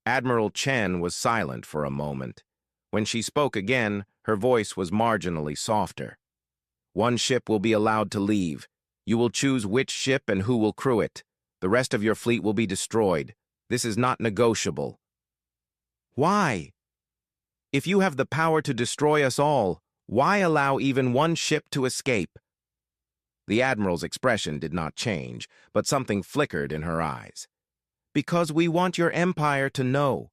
Admiral Chen was silent for a moment. When she spoke again, her voice was marginally softer. "One ship will be allowed to leave. You will choose which ship and who will crew it. The rest of your fleet will be destroyed. This is not negotiable." "Why? If you have the power to destroy us all, why allow even one ship to escape?" The Admiral's expression did not change, but something flickered in her eyes. "Because we want your empire to know.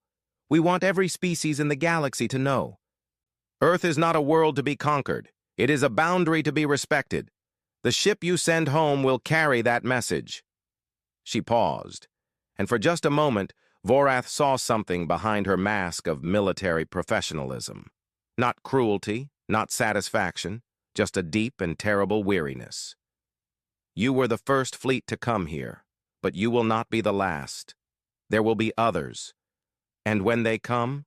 We want every species in the galaxy to know. Earth is not a world to be conquered. It is a boundary to be respected. The ship you send home will carry that message." She paused, and for just a moment, Vorath saw something behind her mask of military professionalism. Not cruelty, not satisfaction, just a deep and terrible weariness. "You were the first fleet to come here, but you will not be the last. There will be others. And when they come,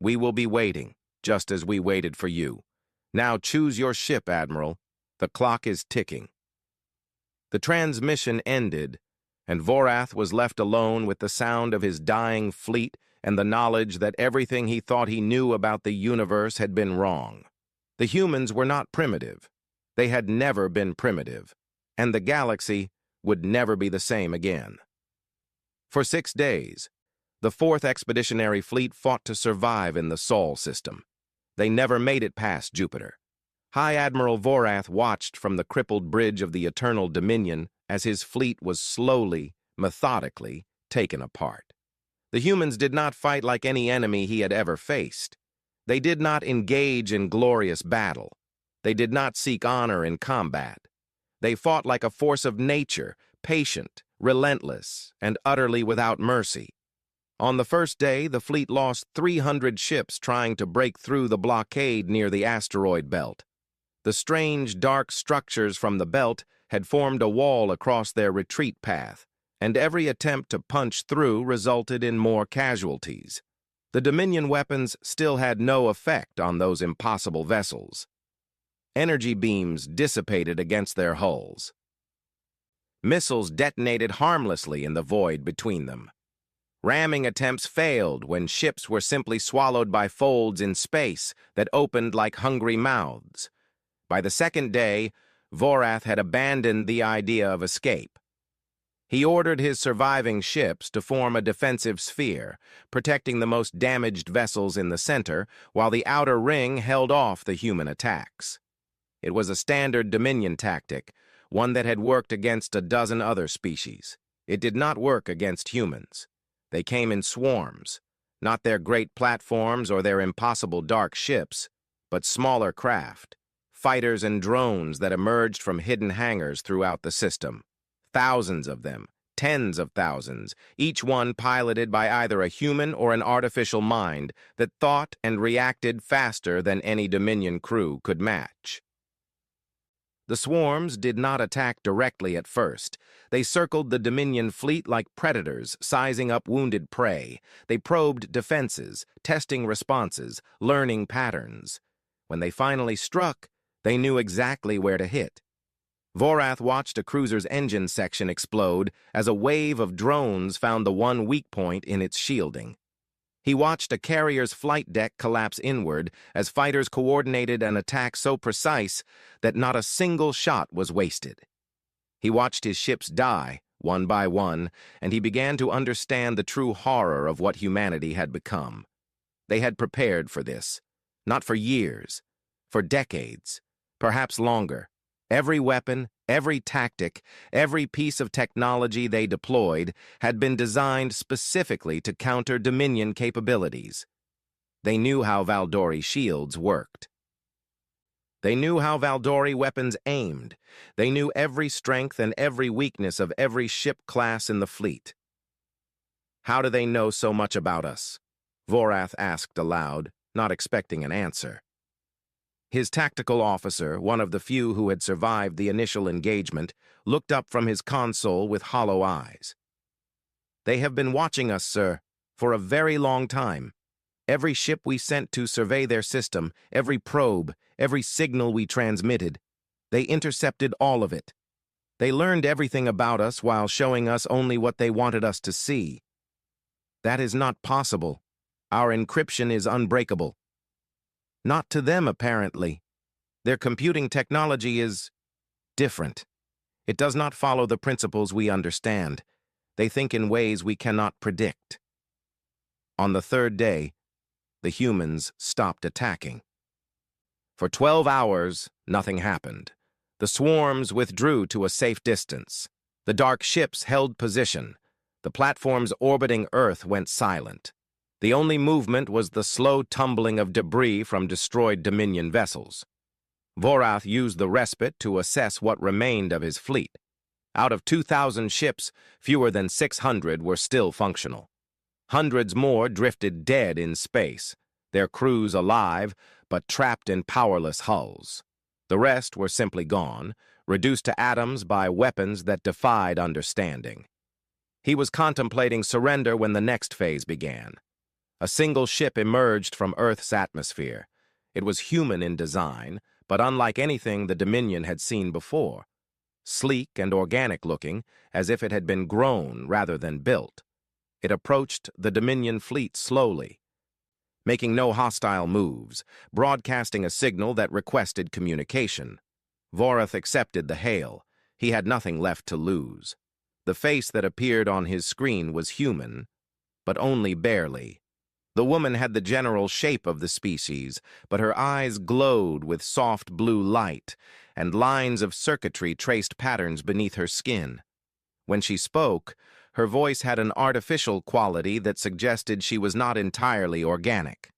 we will be waiting, just as we waited for you. Now choose your ship, Admiral. The clock is ticking." The transmission ended, and Vorath was left alone with the sound of his dying fleet and the knowledge that everything he thought he knew about the universe had been wrong. The humans were not primitive. They had never been primitive, and the galaxy would never be the same again. For 6 days, the 4th Expeditionary Fleet fought to survive in the Sol system. They never made it past Jupiter. High Admiral Vorath watched from the crippled bridge of the Eternal Dominion as his fleet was slowly, methodically, taken apart. The humans did not fight like any enemy he had ever faced. They did not engage in glorious battle. They did not seek honor in combat. They fought like a force of nature, patient, relentless, and utterly without mercy. On the first day, the fleet lost 300 ships trying to break through the blockade near the asteroid belt. The strange, dark structures from the belt had formed a wall across their retreat path, and every attempt to punch through resulted in more casualties. The Dominion weapons still had no effect on those impossible vessels. Energy beams dissipated against their hulls. Missiles detonated harmlessly in the void between them. Ramming attempts failed when ships were simply swallowed by folds in space that opened like hungry mouths. By the second day, Vorath had abandoned the idea of escape. He ordered his surviving ships to form a defensive sphere, protecting the most damaged vessels in the center, while the outer ring held off the human attacks. It was a standard Dominion tactic, one that had worked against a dozen other species. It did not work against humans. They came in swarms, not their great platforms or their impossible dark ships, but smaller craft, fighters and drones that emerged from hidden hangars throughout the system. Thousands of them, tens of thousands, each one piloted by either a human or an artificial mind that thought and reacted faster than any Dominion crew could match. The swarms did not attack directly at first. They circled the Dominion fleet like predators, sizing up wounded prey. They probed defenses, testing responses, learning patterns. When they finally struck, they knew exactly where to hit. Vorath watched a cruiser's engine section explode as a wave of drones found the one weak point in its shielding. He watched a carrier's flight deck collapse inward as fighters coordinated an attack so precise that not a single shot was wasted. He watched his ships die, one by one, and he began to understand the true horror of what humanity had become. They had prepared for this, not for years, for decades, perhaps longer. Every weapon, every tactic, every piece of technology they deployed had been designed specifically to counter Dominion capabilities. They knew how Valdori shields worked. They knew how Valdori weapons aimed. They knew every strength and every weakness of every ship class in the fleet. "How do they know so much about us?" Vorath asked aloud, not expecting an answer. His tactical officer, one of the few who had survived the initial engagement, looked up from his console with hollow eyes. "They have been watching us, sir, for a very long time. Every ship we sent to survey their system, every probe, every signal we transmitted, they intercepted all of it. They learned everything about us while showing us only what they wanted us to see. That is not possible. Our encryption is unbreakable. Not to them, apparently. Their computing technology is different. It does not follow the principles we understand. They think in ways we cannot predict." On the third day, the humans stopped attacking. For 12 hours, nothing happened. The swarms withdrew to a safe distance. The dark ships held position. The platforms orbiting Earth went silent. The only movement was the slow tumbling of debris from destroyed Dominion vessels. Vorath used the respite to assess what remained of his fleet. Out of 2,000 ships, fewer than 600 were still functional. Hundreds more drifted dead in space, their crews alive, but trapped in powerless hulls. The rest were simply gone, reduced to atoms by weapons that defied understanding. He was contemplating surrender when the next phase began. A single ship emerged from Earth's atmosphere. It was human in design, but unlike anything the Dominion had seen before. Sleek and organic-looking, as if it had been grown rather than built. It approached the Dominion fleet slowly, making no hostile moves, broadcasting a signal that requested communication. Vorath accepted the hail. He had nothing left to lose. The face that appeared on his screen was human, but only barely. The woman had the general shape of the species, but her eyes glowed with soft blue light, and lines of circuitry traced patterns beneath her skin. When she spoke, her voice had an artificial quality that suggested she was not entirely organic.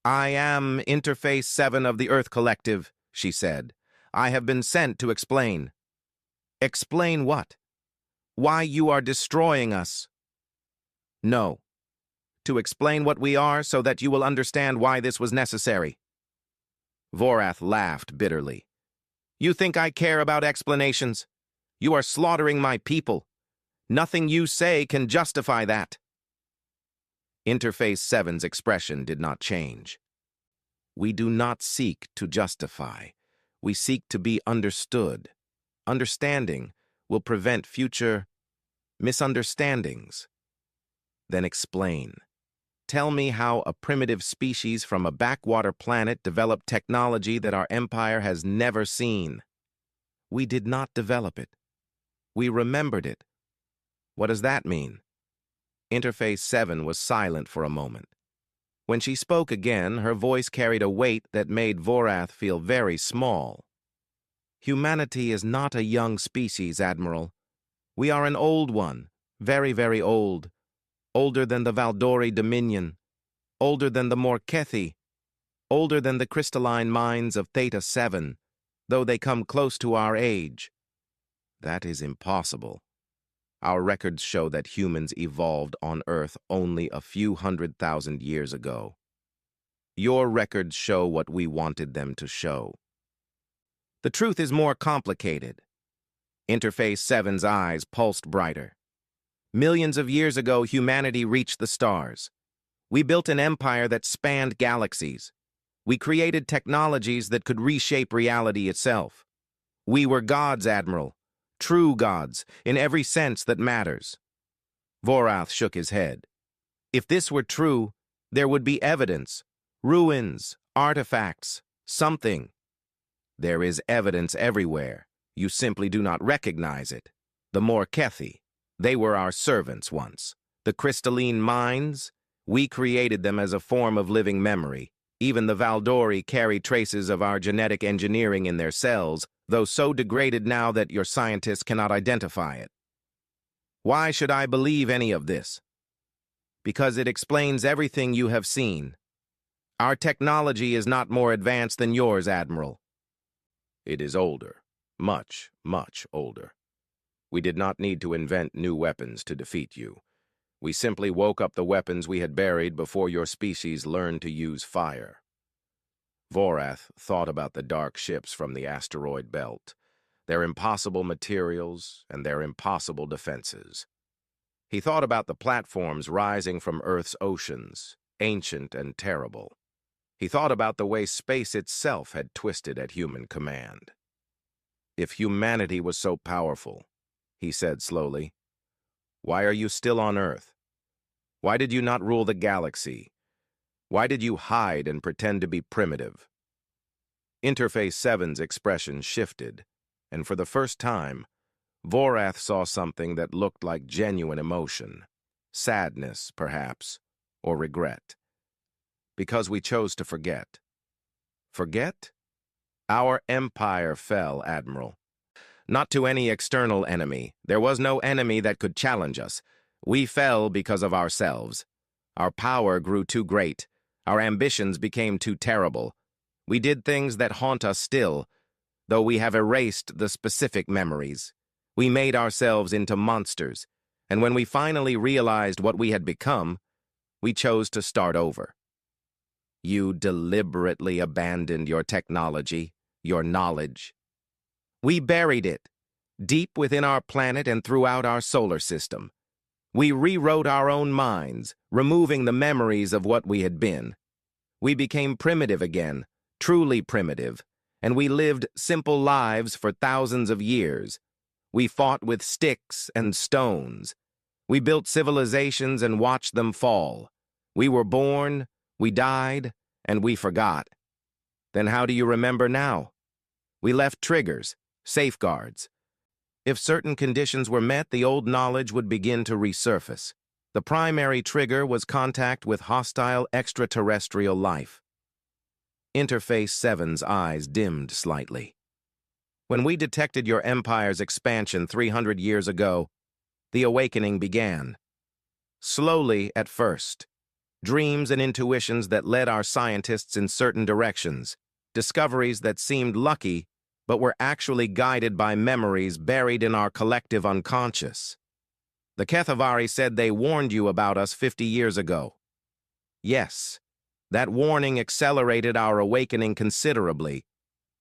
"I am Interface 7 of the Earth Collective," she said. "I have been sent to explain." "Explain what?" "Why you are destroying us." "No. To explain what we are so that you will understand why this was necessary." Vorath laughed bitterly. "You think I care about explanations? You are slaughtering my people. Nothing you say can justify that." Interface 7's expression did not change. "We do not seek to justify. We seek to be understood. Understanding will prevent future misunderstandings." "Then explain. Tell me how a primitive species from a backwater planet developed technology that our empire has never seen." "We did not develop it. We remembered it." "What does that mean?" Interface 7 was silent for a moment. When she spoke again, her voice carried a weight that made Vorath feel very small. "Humanity is not a young species, Admiral. We are an old one, very, very old. Older than the Valdori Dominion, older than the Morkethi, older than the crystalline minds of Theta 7, though they come close to our age." "That is impossible. Our records show that humans evolved on Earth only a few 100,000 years ago. Your records show what we wanted them to show." "The truth is more complicated." Interface 7's eyes pulsed brighter. "Millions of years ago, humanity reached the stars. We built an empire that spanned galaxies. We created technologies that could reshape reality itself. We were gods, Admiral. True gods, in every sense that matters." Vorath shook his head. "If this were true, there would be evidence. Ruins, artifacts, something." "There is evidence everywhere. You simply do not recognize it. The Morkethi. They were our servants once. The crystalline minds, we created them as a form of living memory. Even the Valdori carry traces of our genetic engineering in their cells, though so degraded now that your scientists cannot identify it." "Why should I believe any of this?" "Because it explains everything you have seen. Our technology is not more advanced than yours, Admiral." "It is older. Much, much older. We did not need to invent new weapons to defeat you. We simply woke up the weapons we had buried before your species learned to use fire." Vorath thought about the dark ships from the asteroid belt, their impossible materials and their impossible defenses. He thought about the platforms rising from Earth's oceans, ancient and terrible. He thought about the way space itself had twisted at human command. "If humanity was so powerful," he said slowly, "why are you still on Earth? Why did you not rule the galaxy? Why did you hide and pretend to be primitive?" Interface 7's expression shifted, and for the first time, Vorath saw something that looked like genuine emotion. Sadness, perhaps, or regret. "Because we chose to forget." "Forget?" "Our empire fell, Admiral. Not to any external enemy. There was no enemy that could challenge us. We fell because of ourselves. Our power grew too great. Our ambitions became too terrible. We did things that haunt us still, though we have erased the specific memories. We made ourselves into monsters, and when we finally realized what we had become, we chose to start over. You deliberately abandoned your technology, your knowledge. We buried it, deep within our planet and throughout our solar system. We rewrote our own minds, removing the memories of what we had been. We became primitive again, truly primitive, and we lived simple lives for thousands of years. We fought with sticks and stones. We built civilizations and watched them fall. We were born, we died, and we forgot. Then how do you remember now? We left triggers, safeguards. If certain conditions were met, the old knowledge would begin to resurface. The primary trigger was contact with hostile extraterrestrial life. Interface 7's eyes dimmed slightly. When we detected your empire's expansion 300 years ago, the awakening began. Slowly at first. Dreams and intuitions that led our scientists in certain directions. Discoveries that seemed lucky, but were actually guided by memories buried in our collective unconscious. The Kethavari said they warned you about us 50 years ago. Yes, that warning accelerated our awakening considerably.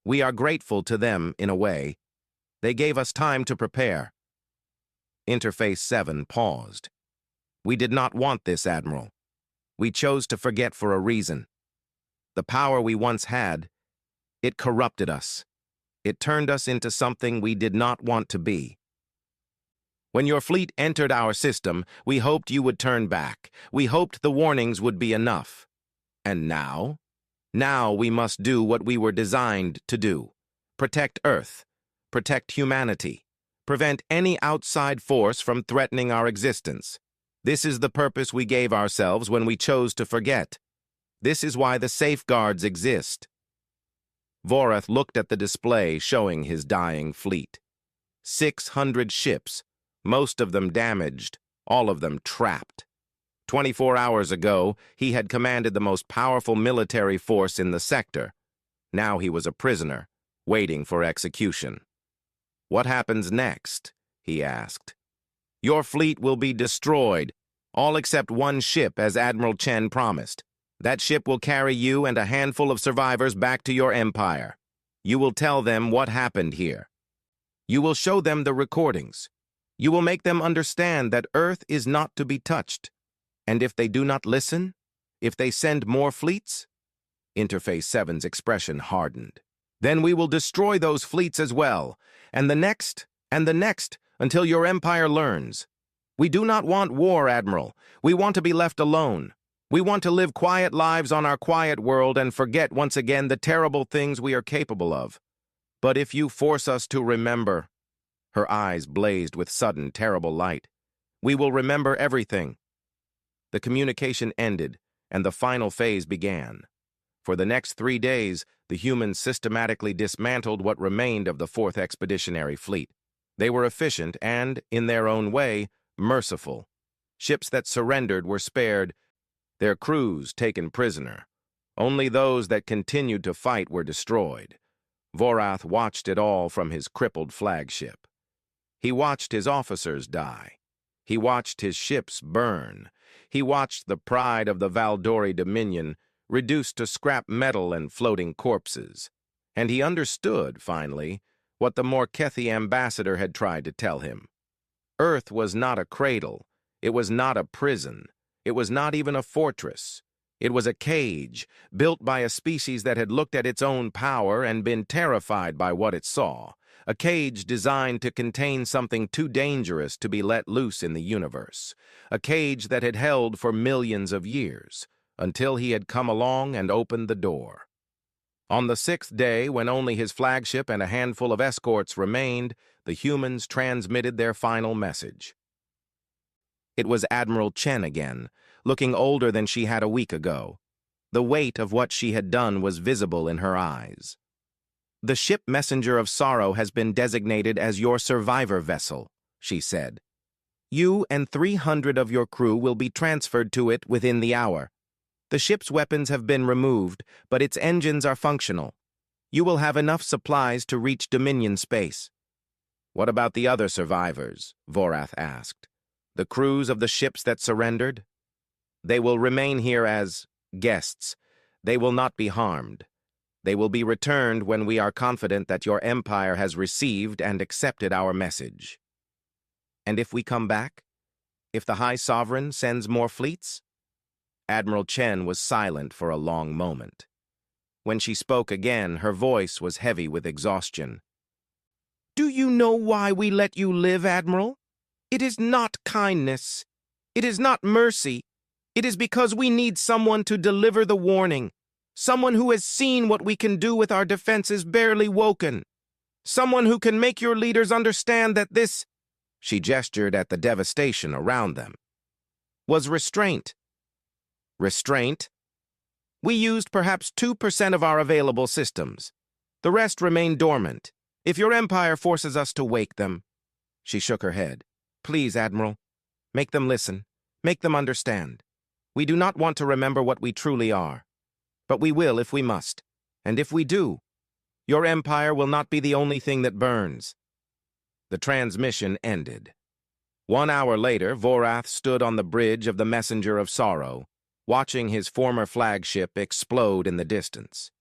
We are grateful to them, in a way. They gave us time to prepare. Interface 7 paused. We did not want this, Admiral. We chose to forget for a reason. The power we once had, it corrupted us. It turned us into something we did not want to be. When your fleet entered our system, we hoped you would turn back. We hoped the warnings would be enough. And now? Now we must do what we were designed to do. Protect Earth. Protect humanity. Prevent any outside force from threatening our existence. This is the purpose we gave ourselves when we chose to forget. This is why the safeguards exist. Vorath looked at the display showing his dying fleet. 600 ships, most of them damaged, all of them trapped. 24 hours ago, he had commanded the most powerful military force in the sector. Now he was a prisoner, waiting for execution. What happens next? He asked. Your fleet will be destroyed, all except one ship, as Admiral Chen promised. That ship will carry you and a handful of survivors back to your empire. You will tell them what happened here. You will show them the recordings. You will make them understand that Earth is not to be touched. And if they do not listen, if they send more fleets, Interface 7's expression hardened. Then we will destroy those fleets as well, and the next, until your empire learns. We do not want war, Admiral. We want to be left alone. We want to live quiet lives on our quiet world and forget once again the terrible things we are capable of. But if you force us to remember, her eyes blazed with sudden, terrible light, we will remember everything. The communication ended, and the final phase began. For the next 3 days, the humans systematically dismantled what remained of the 4th Expeditionary Fleet. They were efficient and, in their own way, merciful. Ships that surrendered were spared, their crews taken prisoner. Only those that continued to fight were destroyed. Vorath watched it all from his crippled flagship. He watched his officers die. He watched his ships burn. He watched the pride of the Valdori Dominion reduced to scrap metal and floating corpses. And he understood, finally, what the Morkethi ambassador had tried to tell him. Earth was not a cradle. It was not a prison. It was not even a fortress. It was a cage, built by a species that had looked at its own power and been terrified by what it saw. A cage designed to contain something too dangerous to be let loose in the universe. A cage that had held for millions of years, until he had come along and opened the door. On the 6th day, when only his flagship and a handful of escorts remained, the humans transmitted their final message. It was Admiral Chen again, looking older than she had a week ago. The weight of what she had done was visible in her eyes. The ship Messenger of Sorrow has been designated as your survivor vessel, she said. You and 300 of your crew will be transferred to it within the hour. The ship's weapons have been removed, but its engines are functional. You will have enough supplies to reach Dominion space." "What about the other survivors?" Vorath asked. "The crews of the ships that surrendered?" "They will remain here as guests. They will not be harmed. They will be returned when we are confident that your empire has received and accepted our message." "And if we come back? If the High Sovereign sends more fleets?" Admiral Chen was silent for a long moment. When she spoke again, her voice was heavy with exhaustion. "Do you know why we let you live, Admiral? It is not kindness. It is not mercy. It is because we need someone to deliver the warning. Someone who has seen what we can do with our defenses barely woken. Someone who can make your leaders understand that this," she gestured at the devastation around them, "was restraint." "Restraint? We used perhaps 2% of our available systems. The rest remain dormant. If your empire forces us to wake them—" She shook her head. "Please, Admiral, make them listen. Make them understand. We do not want to remember what we truly are. But we will if we must. And if we do, your empire will not be the only thing that burns." The transmission ended. 1 hour later, Vorath stood on the bridge of the Messenger of Sorrow, watching his former flagship explode in the distance.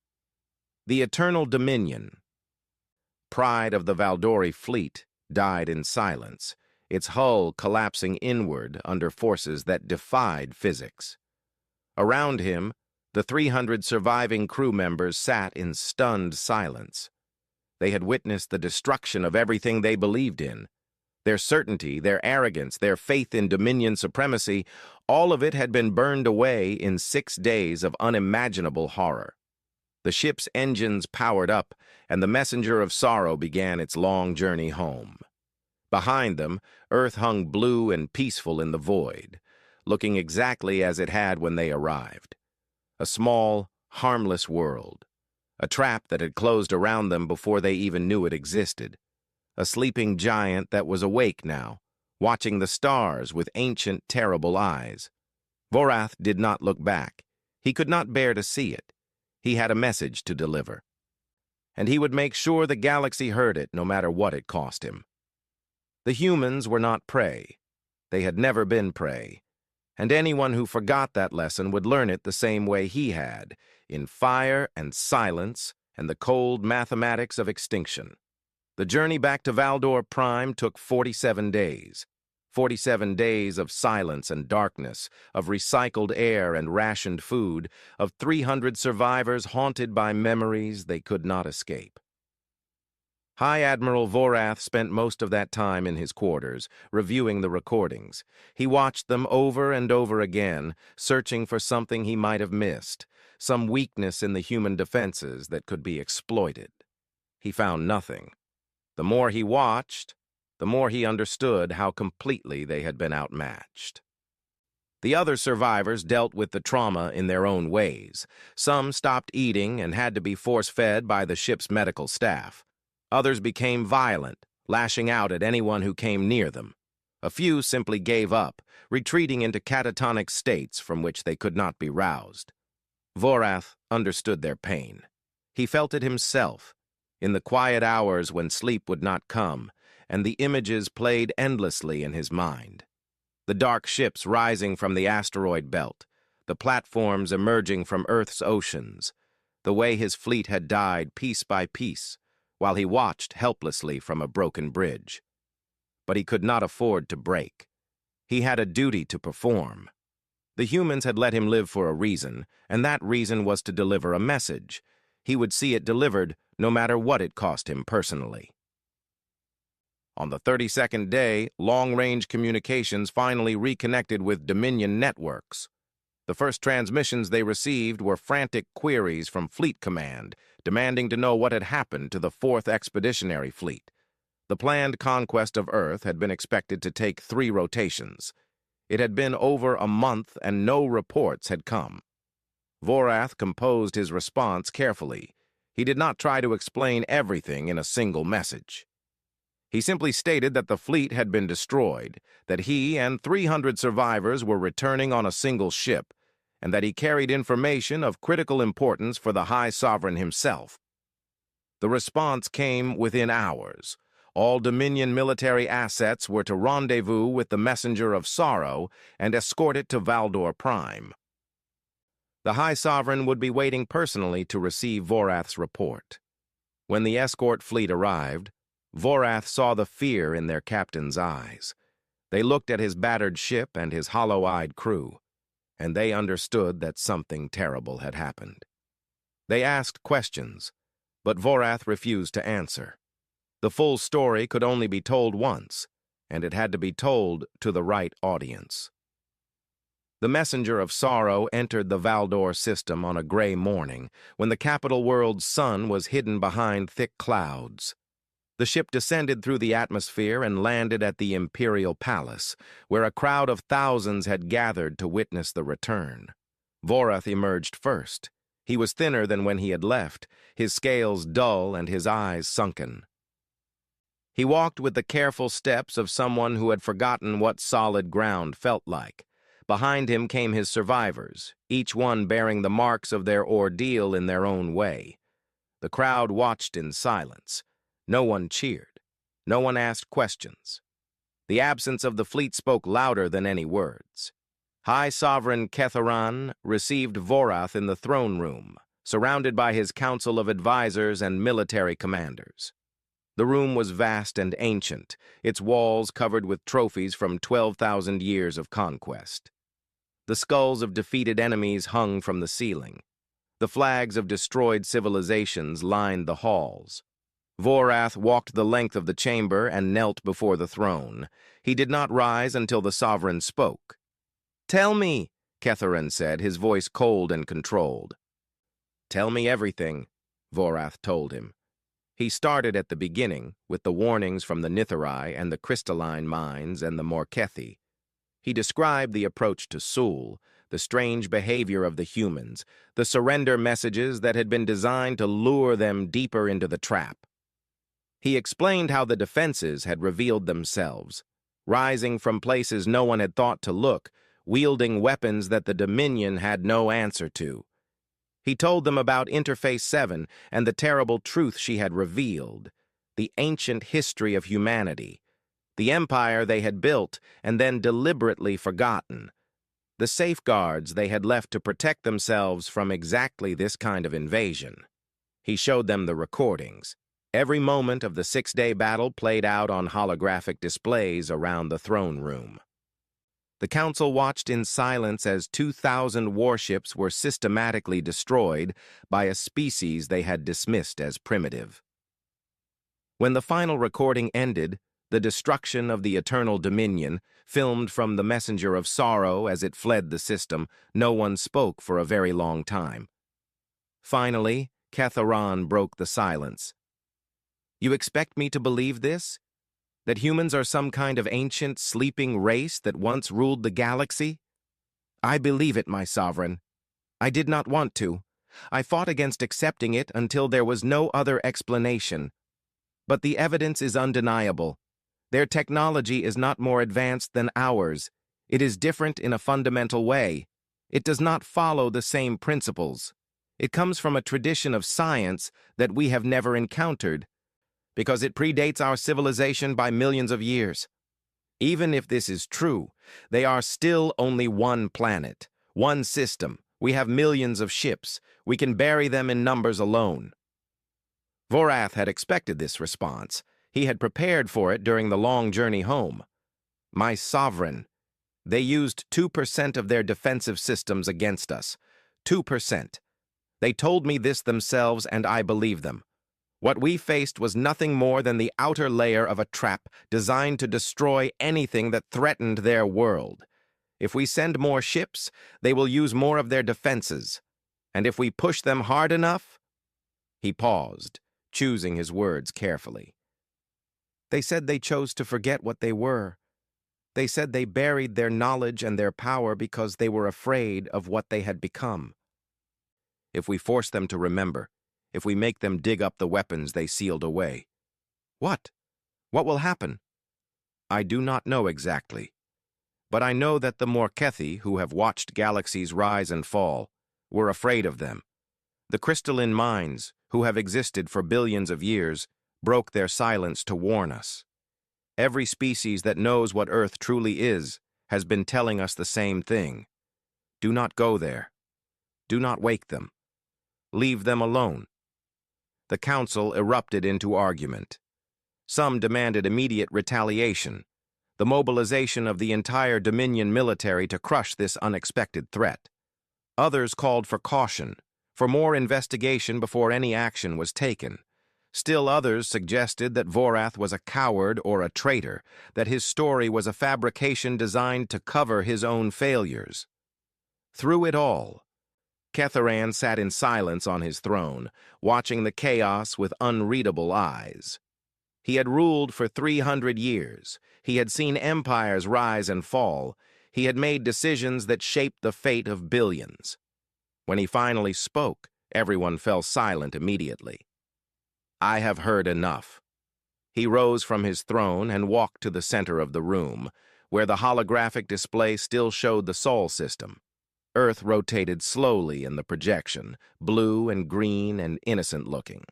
The Eternal Dominion, pride of the Valdori fleet, died in silence, its hull collapsing inward under forces that defied physics. Around him, the 300 surviving crew members sat in stunned silence. They had witnessed the destruction of everything they believed in. Their certainty, their arrogance, their faith in Dominion supremacy, all of it had been burned away in 6 days of unimaginable horror. The ship's engines powered up, and the Messenger of Sorrow began its long journey home. Behind them, Earth hung blue and peaceful in the void, looking exactly as it had when they arrived. A small, harmless world. A trap that had closed around them before they even knew it existed. A sleeping giant that was awake now, watching the stars with ancient, terrible eyes. Vorath did not look back. He could not bear to see it. He had a message to deliver. And he would make sure the galaxy heard it, no matter what it cost him. The humans were not prey. They had never been prey. And anyone who forgot that lesson would learn it the same way he had, in fire and silence and the cold mathematics of extinction. The journey back to Valdor Prime took 47 days. 47 days of silence and darkness, of recycled air and rationed food, of 300 survivors haunted by memories they could not escape. High Admiral Vorath spent most of that time in his quarters, reviewing the recordings. He watched them over and over again, searching for something he might have missed, some weakness in the human defenses that could be exploited. He found nothing. The more he watched, the more he understood how completely they had been outmatched. The other survivors dealt with the trauma in their own ways. Some stopped eating and had to be force-fed by the ship's medical staff. Others became violent, lashing out at anyone who came near them. A few simply gave up, retreating into catatonic states from which they could not be roused. Vorath understood their pain. He felt it himself, in the quiet hours when sleep would not come, and the images played endlessly in his mind. The dark ships rising from the asteroid belt, the platforms emerging from Earth's oceans, the way his fleet had died piece by piece, while he watched helplessly from a broken bridge. But he could not afford to break. He had a duty to perform. The humans had let him live for a reason, and that reason was to deliver a message. He would see it delivered no matter what it cost him personally. On the 32nd day, long-range communications finally reconnected with Dominion networks. The first transmissions they received were frantic queries from Fleet Command, demanding to know what had happened to the 4th Expeditionary Fleet. The planned conquest of Earth had been expected to take 3 rotations. It had been over a month and no reports had come. Vorath composed his response carefully. He did not try to explain everything in a single message. He simply stated that the fleet had been destroyed, that he and 300 survivors were returning on a single ship, and that he carried information of critical importance for the High Sovereign himself. The response came within hours. All Dominion military assets were to rendezvous with the Messenger of Sorrow and escort it to Valdor Prime. The High Sovereign would be waiting personally to receive Vorath's report. When the escort fleet arrived, Vorath saw the fear in their captain's eyes. They looked at his battered ship and his hollow-eyed crew, and they understood that something terrible had happened. They asked questions, but Vorath refused to answer. The full story could only be told once, and it had to be told to the right audience. The Messenger of Sorrow entered the Valdor system on a gray morning when the capital world's sun was hidden behind thick clouds. The ship descended through the atmosphere and landed at the Imperial Palace, where a crowd of thousands had gathered to witness the return. Vorath emerged first. He was thinner than when he had left, his scales dull and his eyes sunken. He walked with the careful steps of someone who had forgotten what solid ground felt like. Behind him came his survivors, each one bearing the marks of their ordeal in their own way. The crowd watched in silence. No one cheered. No one asked questions. The absence of the fleet spoke louder than any words. High Sovereign Ketharan received Vorath in the throne room, surrounded by his council of advisors and military commanders. The room was vast and ancient, its walls covered with trophies from 12,000 years of conquest. The skulls of defeated enemies hung from the ceiling. The flags of destroyed civilizations lined the halls. Vorath walked the length of the chamber and knelt before the throne. He did not rise until the sovereign spoke. "Tell me," Ketharan said, his voice cold and controlled. "Tell me everything," Vorath told him. He started at the beginning, with the warnings from the Nithari and the crystalline mines and the Morkethi. He described the approach to Sul, the strange behavior of the humans, the surrender messages that had been designed to lure them deeper into the trap. He explained how the defenses had revealed themselves, rising from places no one had thought to look, wielding weapons that the Dominion had no answer to. He told them about Interface 7 and the terrible truth she had revealed, the ancient history of humanity, the empire they had built and then deliberately forgotten, the safeguards they had left to protect themselves from exactly this kind of invasion. He showed them the recordings. Every moment of the 6-day battle played out on holographic displays around the throne room. The council watched in silence as 2,000 warships were systematically destroyed by a species they had dismissed as primitive. When the final recording ended, the destruction of the Eternal Dominion, filmed from the Messenger of Sorrow as it fled the system, no one spoke for a very long time. Finally, Ketharan broke the silence. "You expect me to believe this? That humans are some kind of ancient, sleeping race that once ruled the galaxy? I believe it, my sovereign. I did not want to. I fought against accepting it until there was no other explanation. But the evidence is undeniable. Their technology is not more advanced than ours. It is different in a fundamental way. It does not follow the same principles. It comes from a tradition of science that we have never encountered, because it predates our civilization by millions of years. Even if this is true, they are still only one planet, one system. We have millions of ships. We can bury them in numbers alone." Vorath had expected this response. He had prepared for it during the long journey home. "My sovereign, they used 2% of their defensive systems against us. 2%. They told me this themselves, and I believe them. What we faced was nothing more than the outer layer of a trap designed to destroy anything that threatened their world. If we send more ships, they will use more of their defenses. And if we push them hard enough—" He paused, choosing his words carefully. "They said they chose to forget what they were. They said they buried their knowledge and their power because they were afraid of what they had become. If we force them to remember, if we make them dig up the weapons they sealed away." "What? What will happen? I do not know exactly, but I know that the Morkethi, who have watched galaxies rise and fall, were afraid of them. The crystalline minds, who have existed for billions of years, broke their silence to warn us. Every species that knows what Earth truly is has been telling us the same thing. Do not go there. Do not wake them. Leave them alone. The council erupted into argument. Some demanded immediate retaliation, the mobilization of the entire Dominion military to crush this unexpected threat. Others called for caution, for more investigation before any action was taken. Still others suggested that Vorath was a coward or a traitor, that his story was a fabrication designed to cover his own failures. Through it all, Ketharan sat in silence on his throne, watching the chaos with unreadable eyes. He had ruled for 300 years. He had seen empires rise and fall. He had made decisions that shaped the fate of billions. When he finally spoke, everyone fell silent immediately. I have heard enough. He rose from his throne and walked to the center of the room, where the holographic display still showed the Sol system. Earth rotated slowly in the projection, blue and green and innocent-looking.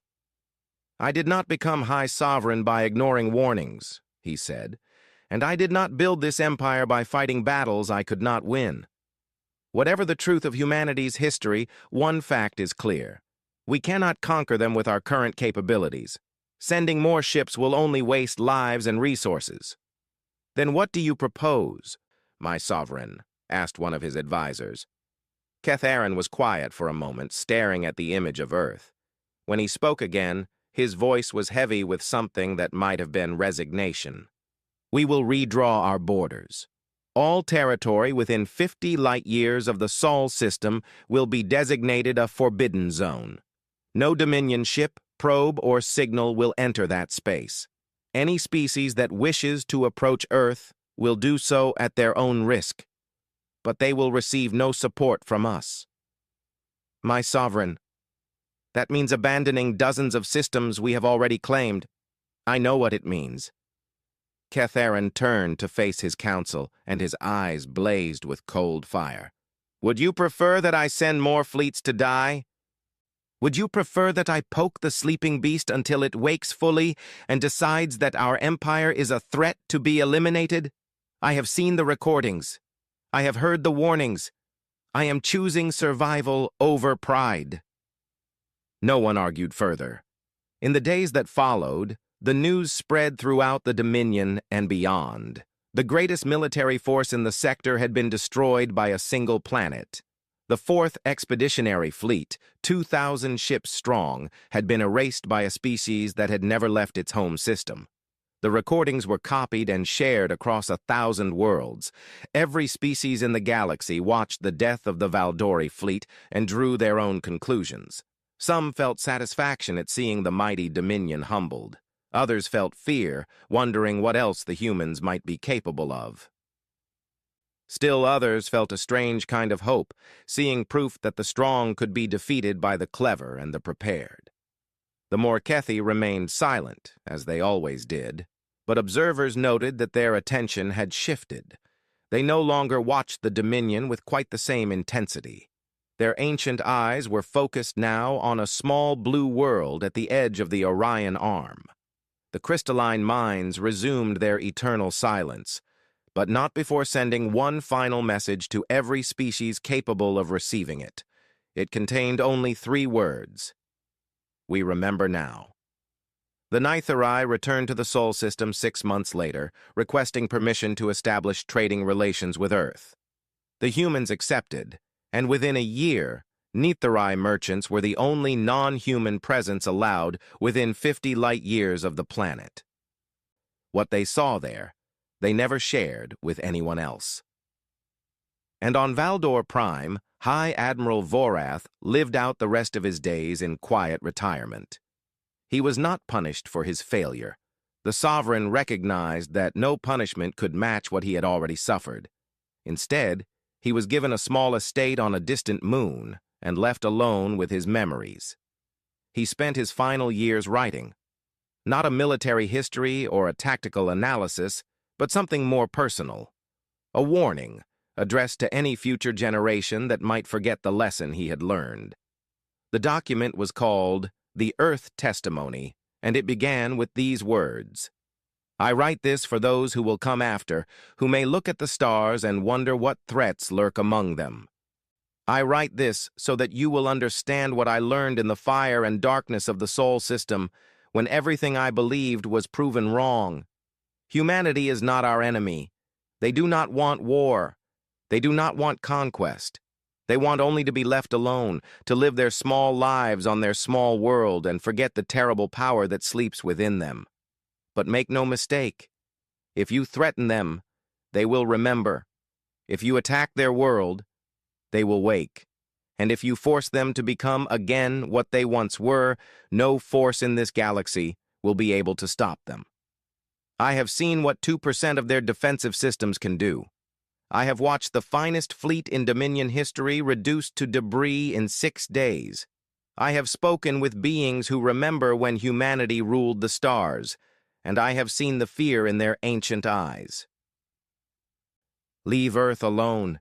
I did not become High Sovereign by ignoring warnings, he said, and I did not build this empire by fighting battles I could not win. Whatever the truth of humanity's history, one fact is clear. We cannot conquer them with our current capabilities. Sending more ships will only waste lives and resources. Then what do you propose, my sovereign? Asked one of his advisors. Ketharan was quiet for a moment, staring at the image of Earth. When he spoke again, his voice was heavy with something that might have been resignation. We will redraw our borders. All territory within 50 light-years of the Sol system will be designated a forbidden zone. No Dominion ship, probe, or signal will enter that space. Any species that wishes to approach Earth will do so at their own risk, but they will receive no support from us. My sovereign, that means abandoning dozens of systems we have already claimed. I know what it means. Ketharan turned to face his council, and his eyes blazed with cold fire. Would you prefer that I send more fleets to die? Would you prefer that I poke the sleeping beast until it wakes fully and decides that our empire is a threat to be eliminated? I have seen the recordings. I have heard the warnings. I am choosing survival over pride. No one argued further. In the days that followed, the news spread throughout the Dominion and beyond. The greatest military force in the sector had been destroyed by a single planet. The 4th Expeditionary Fleet, 2,000 ships strong, had been erased by a species that had never left its home system. The recordings were copied and shared across 1,000 worlds. Every species in the galaxy watched the death of the Valdori fleet and drew their own conclusions. Some felt satisfaction at seeing the mighty Dominion humbled. Others felt fear, wondering what else the humans might be capable of. Still others felt a strange kind of hope, seeing proof that the strong could be defeated by the clever and the prepared. The Morkethi remained silent, as they always did, but observers noted that their attention had shifted. They no longer watched the Dominion with quite the same intensity. Their ancient eyes were focused now on a small blue world at the edge of the Orion Arm. The crystalline minds resumed their eternal silence, but not before sending one final message to every species capable of receiving it. It contained only 3 words. We remember now. The Nithari returned to the Sol system 6 months later, requesting permission to establish trading relations with Earth. The humans accepted, and within a year, Nithari merchants were the only non-human presence allowed within 50 light-years of the planet. What they saw there, they never shared with anyone else. And on Valdor Prime, High Admiral Vorath lived out the rest of his days in quiet retirement. He was not punished for his failure. The Sovereign recognized that no punishment could match what he had already suffered. Instead, he was given a small estate on a distant moon and left alone with his memories. He spent his final years writing. Not a military history or a tactical analysis, but something more personal. A warning, addressed to any future generation that might forget the lesson he had learned. The document was called The Earth Testimony, and it began with these words. I write this for those who will come after, who may look at the stars and wonder what threats lurk among them. I write this so that you will understand what I learned in the fire and darkness of the Sol system when everything I believed was proven wrong. Humanity is not our enemy. They do not want war. They do not want conquest. They want only to be left alone, to live their small lives on their small world and forget the terrible power that sleeps within them. But make no mistake, if you threaten them, they will remember. If you attack their world, they will wake. And if you force them to become again what they once were, no force in this galaxy will be able to stop them. I have seen what 2% of their defensive systems can do. I have watched the finest fleet in Dominion history reduced to debris in 6 days. I have spoken with beings who remember when humanity ruled the stars, and I have seen the fear in their ancient eyes. Leave Earth alone.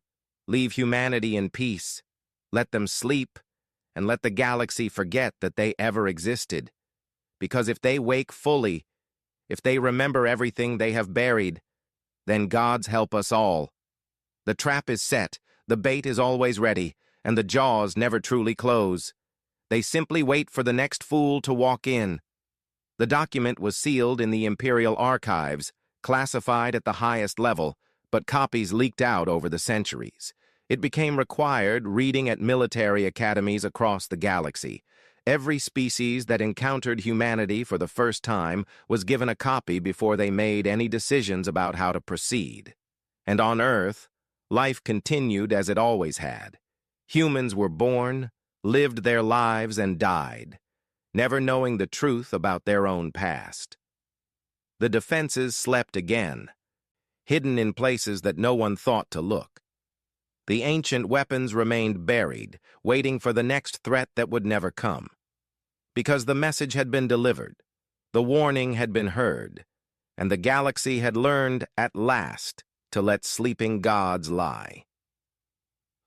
Leave humanity in peace. Let them sleep, and let the galaxy forget that they ever existed. Because if they wake fully, if they remember everything they have buried, then God's help us all. The trap is set, the bait is always ready, and the jaws never truly close. They simply wait for the next fool to walk in. The document was sealed in the Imperial Archives, classified at the highest level, but copies leaked out over the centuries. It became required reading at military academies across the galaxy. Every species that encountered humanity for the first time was given a copy before they made any decisions about how to proceed. And on Earth, life continued as it always had. Humans were born, lived their lives, and died, never knowing the truth about their own past. The defenses slept again, hidden in places that no one thought to look. The ancient weapons remained buried, waiting for the next threat that would never come. Because the message had been delivered, the warning had been heard, and the galaxy had learned at last to let sleeping gods lie.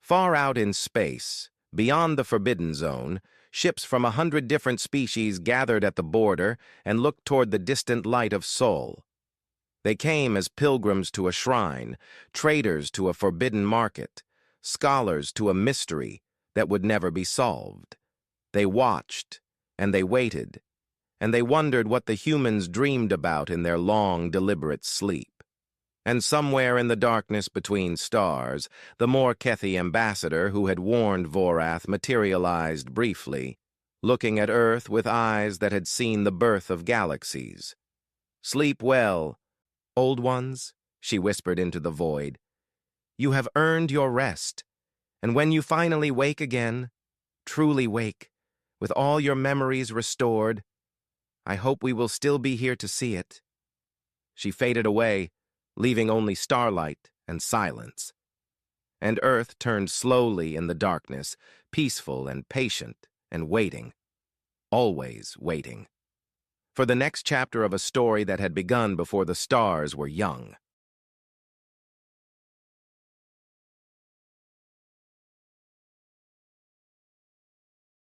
Far out in space, beyond the Forbidden Zone, ships from 100 different species gathered at the border and looked toward the distant light of Sol. They came as pilgrims to a shrine, traders to a forbidden market, scholars to a mystery that would never be solved. They watched, and they waited, and they wondered what the humans dreamed about in their long, deliberate sleep. And somewhere in the darkness between stars, the Morkethi ambassador who had warned Vorath materialized briefly, looking at Earth with eyes that had seen the birth of galaxies. Sleep well, old ones, she whispered into the void. You have earned your rest, and when you finally wake again, truly wake, with all your memories restored, I hope we will still be here to see it. She faded away, leaving only starlight and silence. And Earth turned slowly in the darkness, peaceful and patient and waiting, always waiting, for the next chapter of a story that had begun before the stars were young.